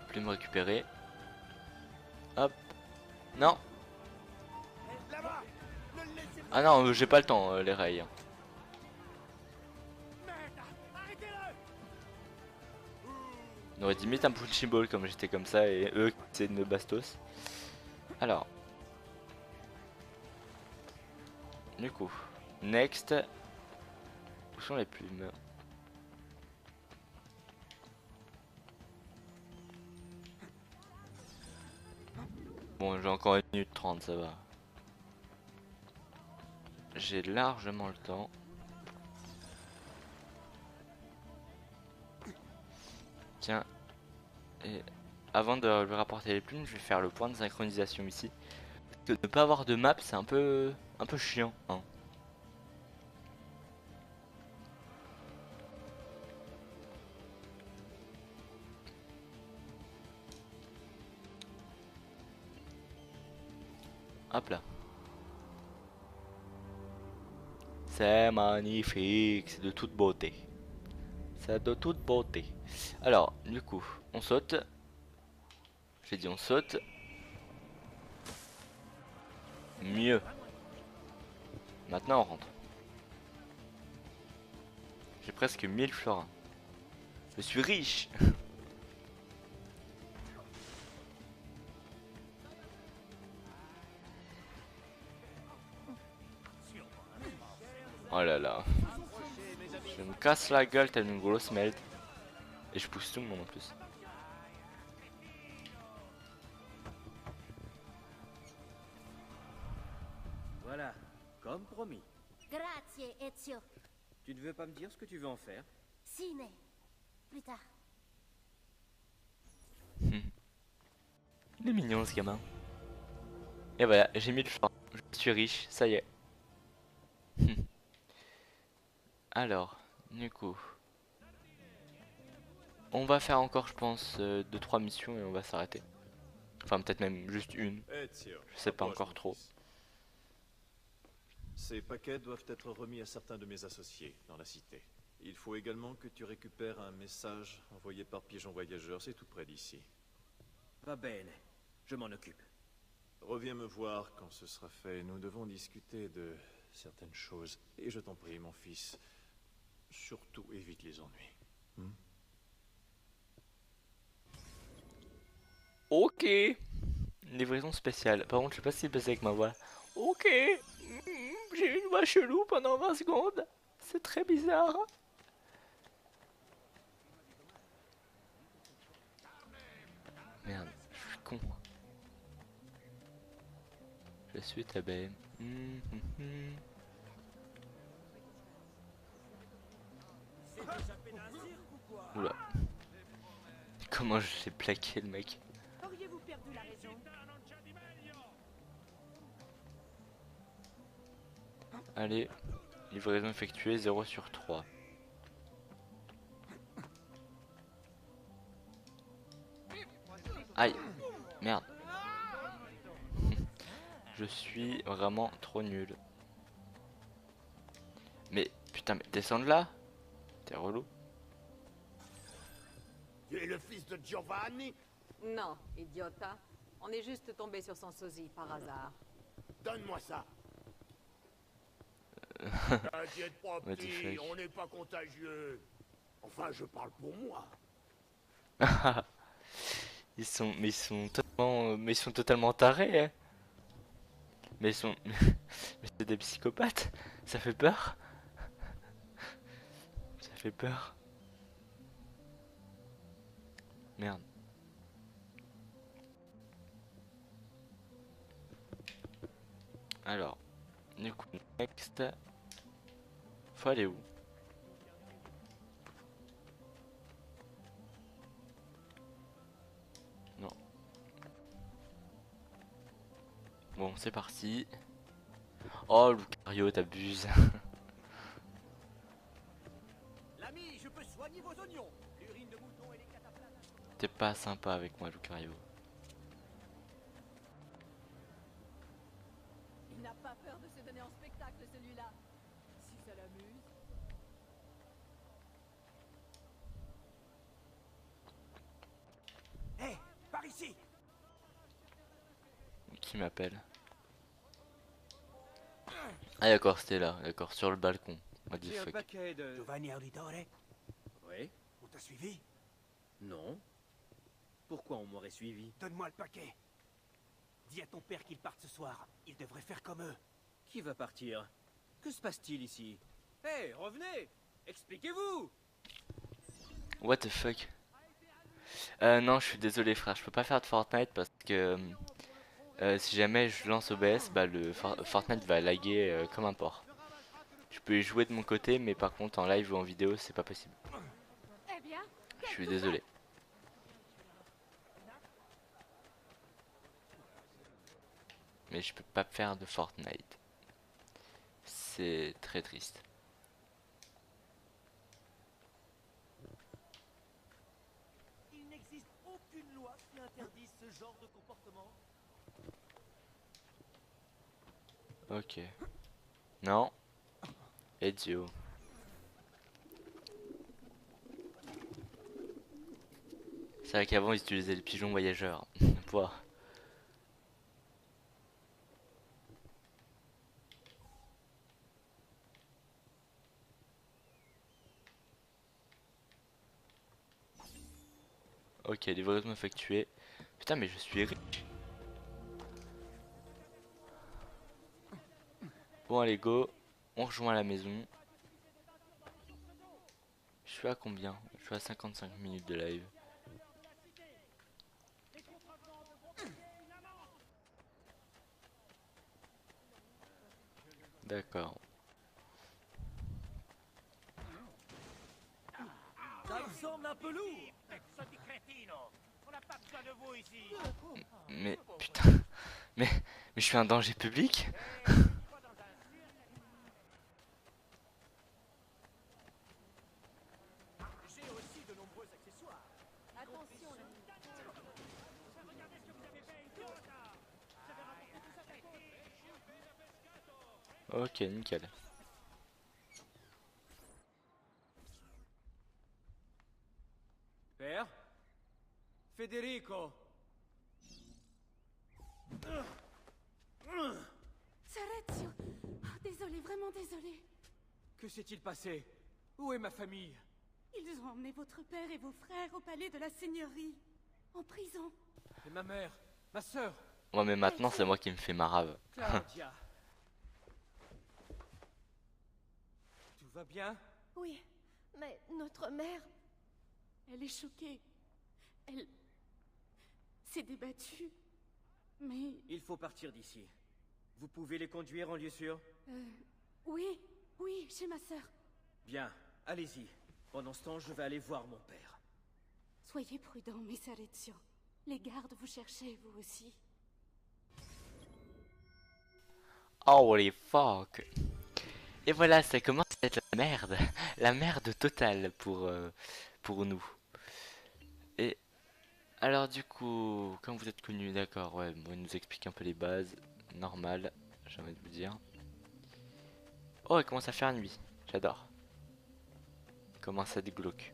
Plus me récupérer. Hop. Non. Ah non, j'ai pas le temps, les rails. On aurait dû mettre un punching ball comme j'étais comme ça et eux c'est une bastos. Alors. Du coup. Next. Où sont les plumes? Bon, j'ai encore 1 minute 30, ça va. J'ai largement le temps. Tiens. Et avant de lui rapporter les plumes, je vais faire le point de synchronisation ici. Parce que ne pas avoir de map, c'est un peu chiant. Hein. Hop là. C'est magnifique, c'est de toute beauté. C'est de toute beauté. Alors, du coup, on saute. J'ai dit on saute. Mieux. Maintenant on rentre. J'ai presque 1000 florins. Je suis riche. Oh là là. Je me casse la gueule telle une grosse merde. Et je pousse tout le monde en plus. Voilà, comme promis. Grazie, Ezio. Tu ne veux pas me dire ce que tu veux en faire? Si, mais plus tard. Il est mignon ce gamin. Et voilà, j'ai mis le florins. Je suis riche, ça y est. Alors, du coup, on va faire encore, je pense, 2-3 missions et on va s'arrêter. Enfin, peut-être même juste une. Ezio, Je sais pas approche, encore mon trop. fils. Ces paquets doivent être remis à certains de mes associés dans la cité. Il faut également que tu récupères un message envoyé par pigeon voyageur, c'est tout près d'ici. Va bene, je m'en occupe. Reviens me voir quand ce sera fait. Nous devons discuter de certaines choses. Et je t'en prie, mon fils, surtout évite les ennuis. Ok. Livraison spéciale. Par contre, je sais pas ce qui s'est passé avec ma voix. Ok. J'ai une voix chelou pendant 20 secondes. C'est très bizarre. Merde, je suis con. Je suis ta BM. Oula. Comment je l'ai plaqué le mec. Auriez-vous perdu la raison? Allez, livraison effectuée 0 sur 3. Aïe, merde. Je suis vraiment trop nul. Mais putain, mais descends de là. T'es relou. Tu es le fils de Giovanni? Non, idiota. On est juste tombé sur son sosie par hasard. Donne-moi ça. T'inquiète pas, What the petit, fuck. on n'est pas contagieux. Enfin, je parle pour moi. ils sont totalement tarés. Hein. Mais mais c'est des psychopathes. Ça fait peur. Ça fait peur. Merde. Alors, du coup, next. Faut aller où? Non. Bon, c'est parti. Oh, Lucario, t'abuses. L'ami, je peux soigner vos oignons. L'urine de mouton et les cataplasmes. T'es pas sympa avec moi, Lucario. Il n'a pas peur de se donner en spectacle, celui-là. Si ça l'amuse. Hé, par ici. Qui m'appelle? Ah d'accord, c'était là, d'accord, sur le balcon. What the J'ai un fuck. paquet de... Giovanni Auditore, Oui? on t'a suivi? Non. Pourquoi on m'aurait suivi? Donne-moi le paquet. Dis à ton père qu'il parte ce soir. Il devrait faire comme eux. Qui va partir? Que se passe-t-il ici? Hé, revenez! Expliquez-vous! What the fuck. Non, je suis désolé frère, je peux pas faire de Fortnite parce que si jamais je lance OBS, bah Fortnite va laguer comme un porc. Je peux y jouer de mon côté, mais par contre en live ou en vidéo, c'est pas possible. Eh bien, Je suis désolé. Mais je peux pas faire de Fortnite. C'est très triste. Il n'existe aucune loi qui interdise ce genre de comportement. Ok. Non. Ezio. C'est vrai qu'avant ils utilisaient les pigeons voyageurs. Pouah. Ok, livraison effectuée. Putain, mais je suis riche. Bon, allez, go. On rejoint la maison. Je suis à combien? Je suis à 55 minutes de live. D'accord. Ça me semble un peu lourd. Petit crétino. On n'a pas besoin de vous ici. Mais putain. Mais je suis un danger public? J'ai aussi de nombreux accessoires. Attention, l'ami. Regardez ce que vous avez fait. Ok, nickel. Père? Federico! Sarezio! Oh, désolé, vraiment désolé. Que s'est-il passé? Où est ma famille? Ils ont emmené votre père et vos frères au palais de la seigneurie. En prison. Et ma mère? Ma sœur? Ouais, mais maintenant c'est moi qui me fais ma rave. Claudia! Tout va bien? Oui, mais notre mère... Elle est choquée. Elle... s'est débattue. Mais... Il faut partir d'ici. Vous pouvez les conduire en lieu sûr? Oui, oui, chez ma sœur. Bien, allez-y. Pendant ce temps, je vais aller voir mon père. Soyez prudent, Miss Arezzo. Les gardes vous cherchaient, vous aussi. Holy fuck. Et voilà, ça commence à être la merde. La merde totale pour nous. Et alors du coup, comme vous êtes connus, d'accord, ouais, bon, il nous explique un peu les bases. Normal, j'ai envie de vous dire. Oh, il commence à faire nuit. J'adore. Il commence à être glauque.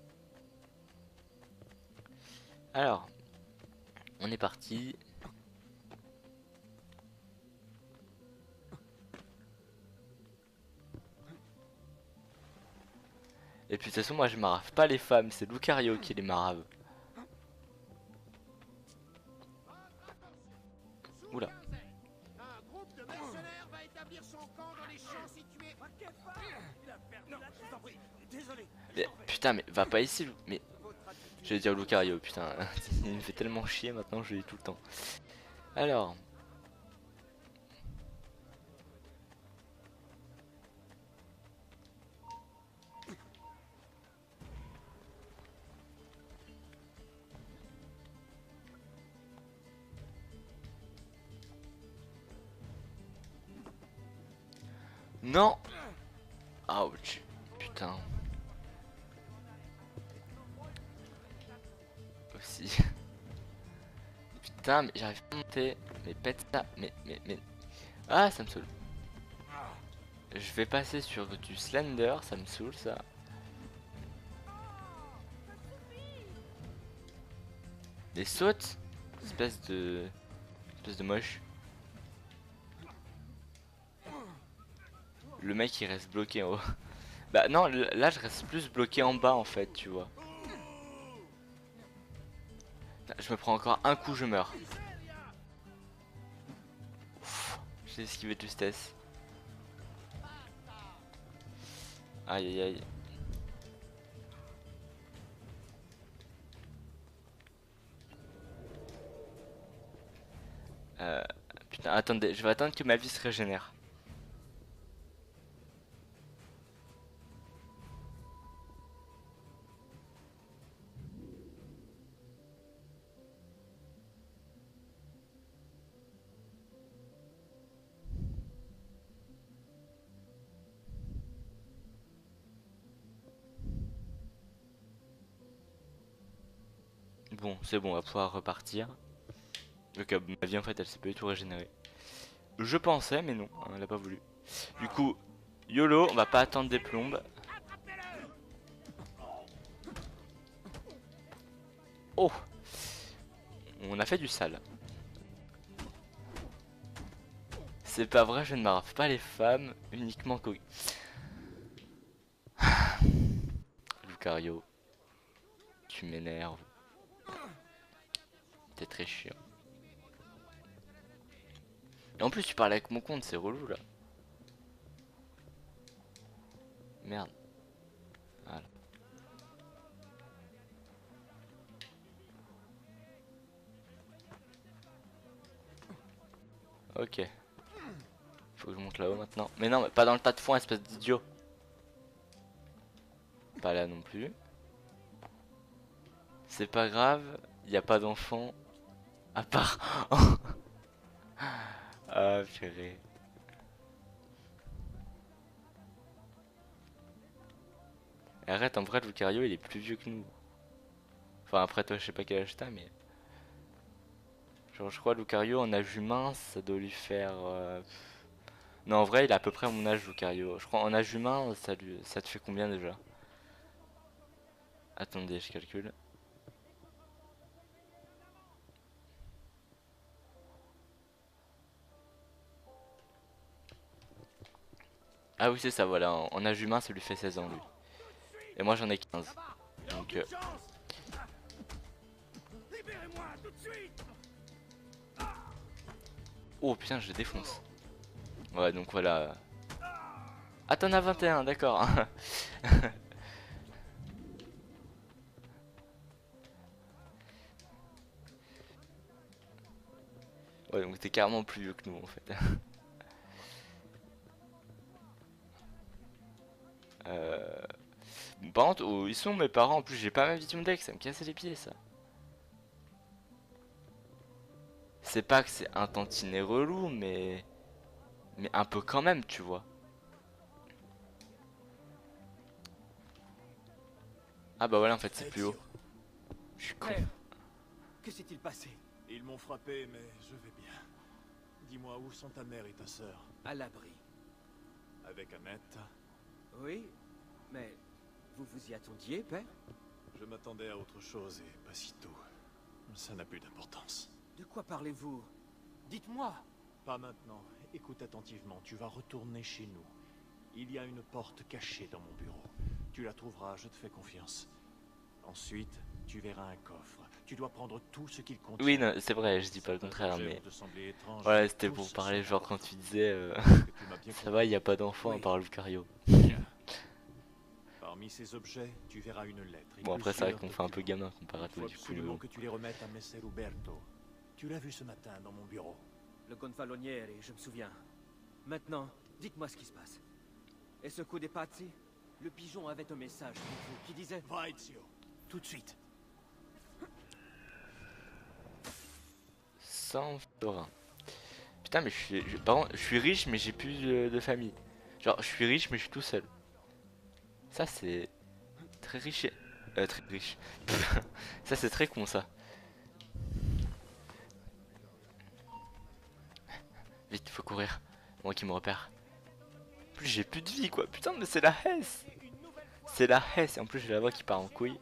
Alors, on est parti. Et puis de toute façon, moi je marave pas les femmes, c'est Lucario qui les marave. Oula. Un groupe de mercenaires va établir son camp dans les champs situés. Désolé. Mais, putain, mais va pas ici, mais... Je vais dire Lucario, putain. Il me fait tellement chier maintenant, je le dis tout le temps. Alors... Non. Ouch. Putain. Aussi. Putain, mais j'arrive pas à monter. Mais pète ça. Mais. Ah, ça me saoule. Je vais passer sur du slender, ça me saoule ça. Des sautes. Espèce de moche. Le mec il reste bloqué en haut. Bah non, là je reste plus bloqué en bas en fait, tu vois. Je me prends encore un coup, je meurs. J'ai esquivé de justesse. Aïe aïe aïe. Putain, attendez, je vais attendre que ma vie se régénère. Bon, c'est bon, on va pouvoir repartir. Donc ma vie en fait elle s'est pas du tout régénérée. Je pensais mais non, elle a pas voulu. Du coup, YOLO, on va pas attendre des plombes. Oh, on a fait du sale. C'est pas vrai, je ne m'arrête pas les femmes, uniquement que... Lucario, tu m'énerves. T'es très chiant. Et en plus tu parles avec mon compte, c'est relou là. Merde. Voilà. Ok. Faut que je monte là-haut maintenant. Mais non, mais pas dans le tas de foin, espèce d'idiot. Pas là non plus. C'est pas grave, il n'y a pas d'enfant. À part... Ah, purée. Arrête, en vrai, Lucario, il est plus vieux que nous. Enfin, après, toi, je sais pas quel âge t'as, mais... Genre, je crois, Lucario, en âge humain, ça doit lui faire... Non, en vrai, il a à peu près mon âge, Lucario. Je crois en âge humain, ça te fait combien déjà? Attendez, je calcule. Ah oui, c'est ça, voilà. En âge humain, ça lui fait 16 ans, lui. Et moi, j'en ai 15. Donc... Oh putain, je le défonce. Ouais, donc voilà. Ah, t'en as 21, d'accord. Ouais, donc t'es carrément plus vieux que nous, en fait. Par contre, où ils sont mes parents? En plus, j'ai pas ma Vitium Deck, ça me cassait les pieds, ça. C'est pas que c'est un tantinet relou, mais un peu quand même, tu vois. Ah bah voilà, en fait, c'est plus haut. Je suis con. Que s'est-il passé? Ils m'ont frappé, mais je vais bien. Dis-moi, où sont ta mère et ta sœur? À l'abri. Avec Annette? Oui, mais vous vous y attendiez, père? Je m'attendais à autre chose et pas si tôt. Ça n'a plus d'importance. De quoi parlez-vous? Dites-moi. Pas maintenant. Écoute attentivement, tu vas retourner chez nous. Il y a une porte cachée dans mon bureau. Tu la trouveras, je te fais confiance. Ensuite, tu verras un coffre. Tu dois prendre tout ce qu'il contient. Oui, c'est vrai, je dis pas le contraire, mais... Voilà, c'était pour parler, genre quand tu disais... ça va, il n'y a pas d'enfant à part Lucario. Parmi ces objets, tu verras une lettre. Bon, après, c'est vrai qu'on fait un peu gamin comparé à toi, du coup... Absolument que tu les remettes à Messer Uberto. Tu l'as vu ce matin dans mon bureau. Le gonfaloniere, je me souviens. Maintenant, dites-moi ce qui se passe. Et ce coup des Pazzi? Le pigeon avait un message pour vous qui disait... Va, Ezio, tout de suite. Sans florin. Putain, mais par contre, je suis riche, mais j'ai plus de famille. Genre, je suis riche, mais je suis tout seul. Ça, c'est... très riche. Très riche. Ça, c'est très con, ça. Vite, faut courir. Moi qui me repère. En plus, j'ai plus de vie, quoi. Putain, mais c'est la Hesse. C'est la Hesse. Et en plus, j'ai la voix qui part en couille.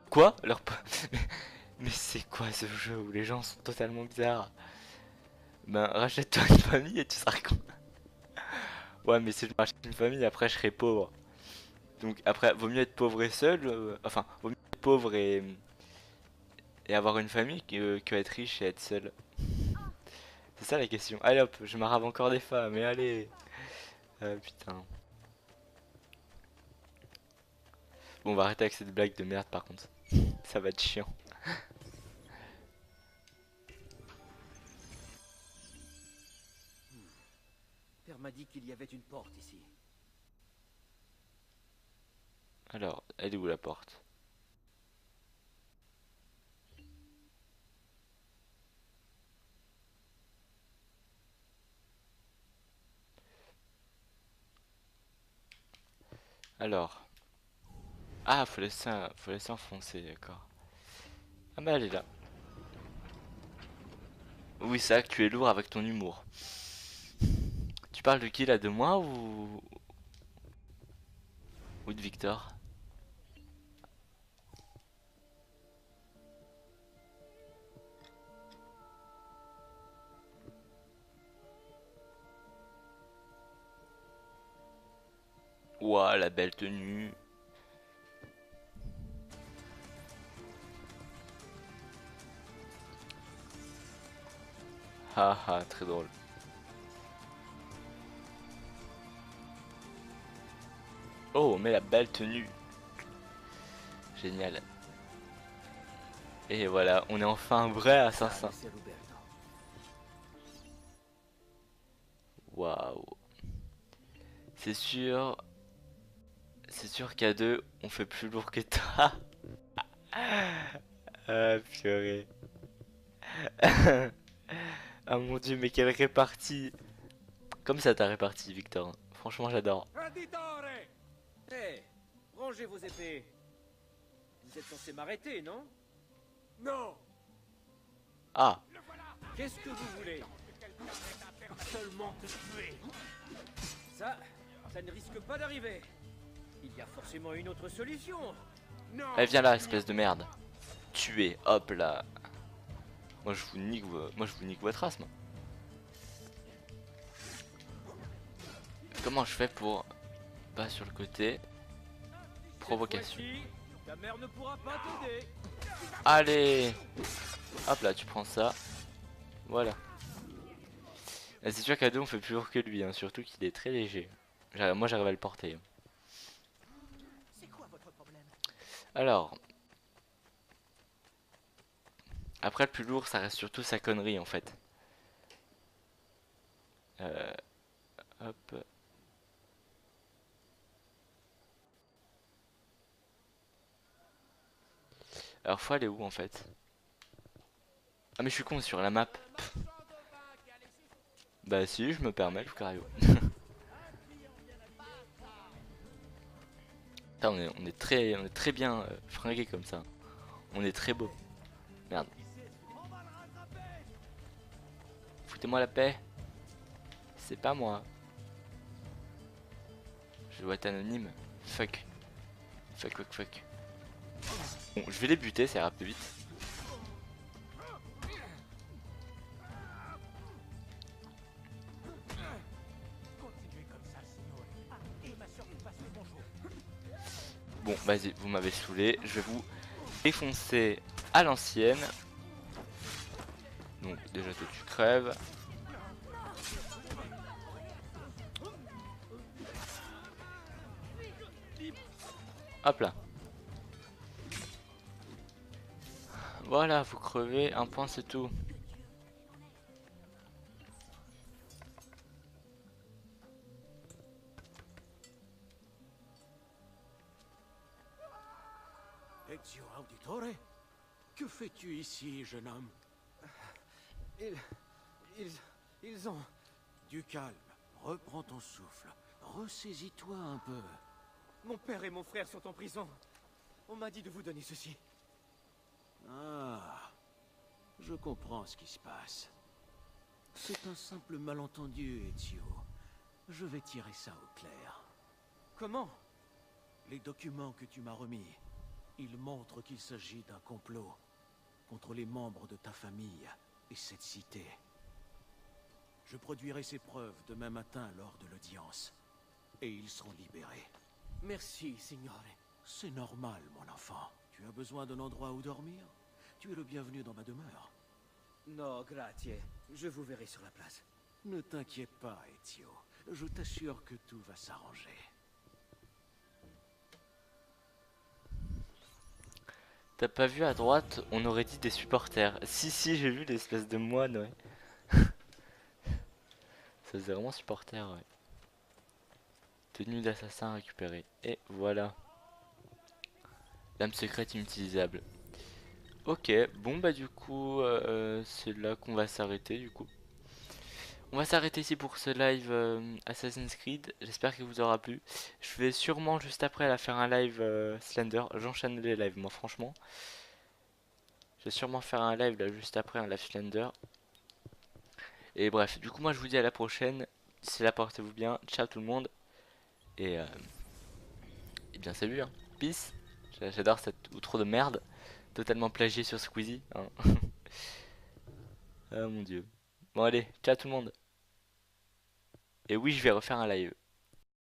Quoi? Mais c'est quoi ce jeu où les gens sont totalement bizarres? Ben, rachète-toi une famille et tu seras con. Ouais, mais si je rachète une famille, après je serai pauvre. Donc après, vaut mieux être pauvre et seul. Enfin, vaut mieux être pauvre et avoir une famille que être riche et être seul. C'est ça la question. Allez hop, je m'arrave encore des femmes, et allez. Putain. Bon, on va arrêter avec cette blague de merde par contre. Ça va être chiant. Père m'a dit qu'il y avait une porte ici. Alors, elle est où la porte? Alors. Ah, faut laisser enfoncer, d'accord. Ah bah elle est là. Oui, c'est vrai que tu es lourd avec ton humour. Tu parles de qui là? De moi ou de Victor? Ouah, la belle tenue. Haha, très drôle. Oh, mais la belle tenue. Génial. Et voilà, on est enfin un vrai assassin. Waouh. C'est sûr qu'à deux, on fait plus lourd que toi. Ah, purée. Ah mon dieu, mais quelle répartie. Comme ça ta répartie, Victor. Franchement, j'adore. Hé, rangez vos épées. Vous êtes censé m'arrêter, non? Non. Ah. Qu'est-ce que vous voulez? Seulement te tuer. Ça ne risque pas d'arriver. Il y a forcément une autre solution. Non. Allez, viens là, espèce de merde. Tuer, hop là. Moi je vous nique votre race, moi. Comment je fais pour pas sur le côté? Provocation. Ta mère ne pourra pas t'aider. Allez. Hop là, tu prends ça. Voilà. C'est sûr qu'Ado on fait plus lourd que lui, hein, surtout qu'il est très léger. Moi j'arrive à le porter. C'est quoi votre problème? Alors. Après le plus lourd ça reste surtout sa connerie en fait. Hop. Alors faut aller où en fait? Ah mais je suis con sur la map. Pff. Bah si je me permets le cardio. on est très bien fringué comme ça. On est très beau. Merde. Foutez-moi la paix. C'est pas moi. Je dois être anonyme. Fuck. Fuck. Bon, je vais les buter, ça ira plus vite. Bon, vas-y, vous m'avez saoulé. Je vais vous défoncer à l'ancienne. Donc, déjà, toi, tu crèves. Hop là. Voilà, vous crevez. Un point, c'est tout. Ezio Auditore? Que fais-tu ici, jeune homme? Ils ont... Du calme, reprends ton souffle, ressaisis-toi un peu. Mon père et mon frère sont en prison. On m'a dit de vous donner ceci. Ah, je comprends ce qui se passe. C'est un simple malentendu, Ezio. Je vais tirer ça au clair. Comment? Les documents que tu m'as remis, ils montrent qu'il s'agit d'un complot contre les membres de ta famille et cette cité. Je produirai ces preuves demain matin lors de l'audience, et ils seront libérés. Merci, signore. C'est normal, mon enfant. Tu as besoin d'un endroit où dormir? Tu es le bienvenu dans ma demeure. No, grazie. Je vous verrai sur la place. Ne t'inquiète pas, Ezio. Je t'assure que tout va s'arranger. T'as pas vu à droite, on aurait dit des supporters. Si, j'ai vu l'espèce de moine, ouais. Ça faisait vraiment supporter, ouais. Tenue d'assassin récupérée. Et voilà. Lame secrète inutilisable. Ok, bon bah du coup, c'est là qu'on va s'arrêter du coup. On va s'arrêter ici pour ce live Assassin's Creed. J'espère qu'il vous aura plu. Je vais sûrement juste après la faire un live Slender. J'enchaîne les lives moi franchement. Je vais sûrement faire un live là juste après un live Slender. Et bref, du coup moi je vous dis à la prochaine. D'ici là portez-vous bien. Ciao tout le monde. Et bien salut hein. Peace. J'adore cette outro de merde. Totalement plagié sur Squeezie hein. Ah mon dieu. Bon allez, ciao tout le monde. Et oui je vais refaire un live.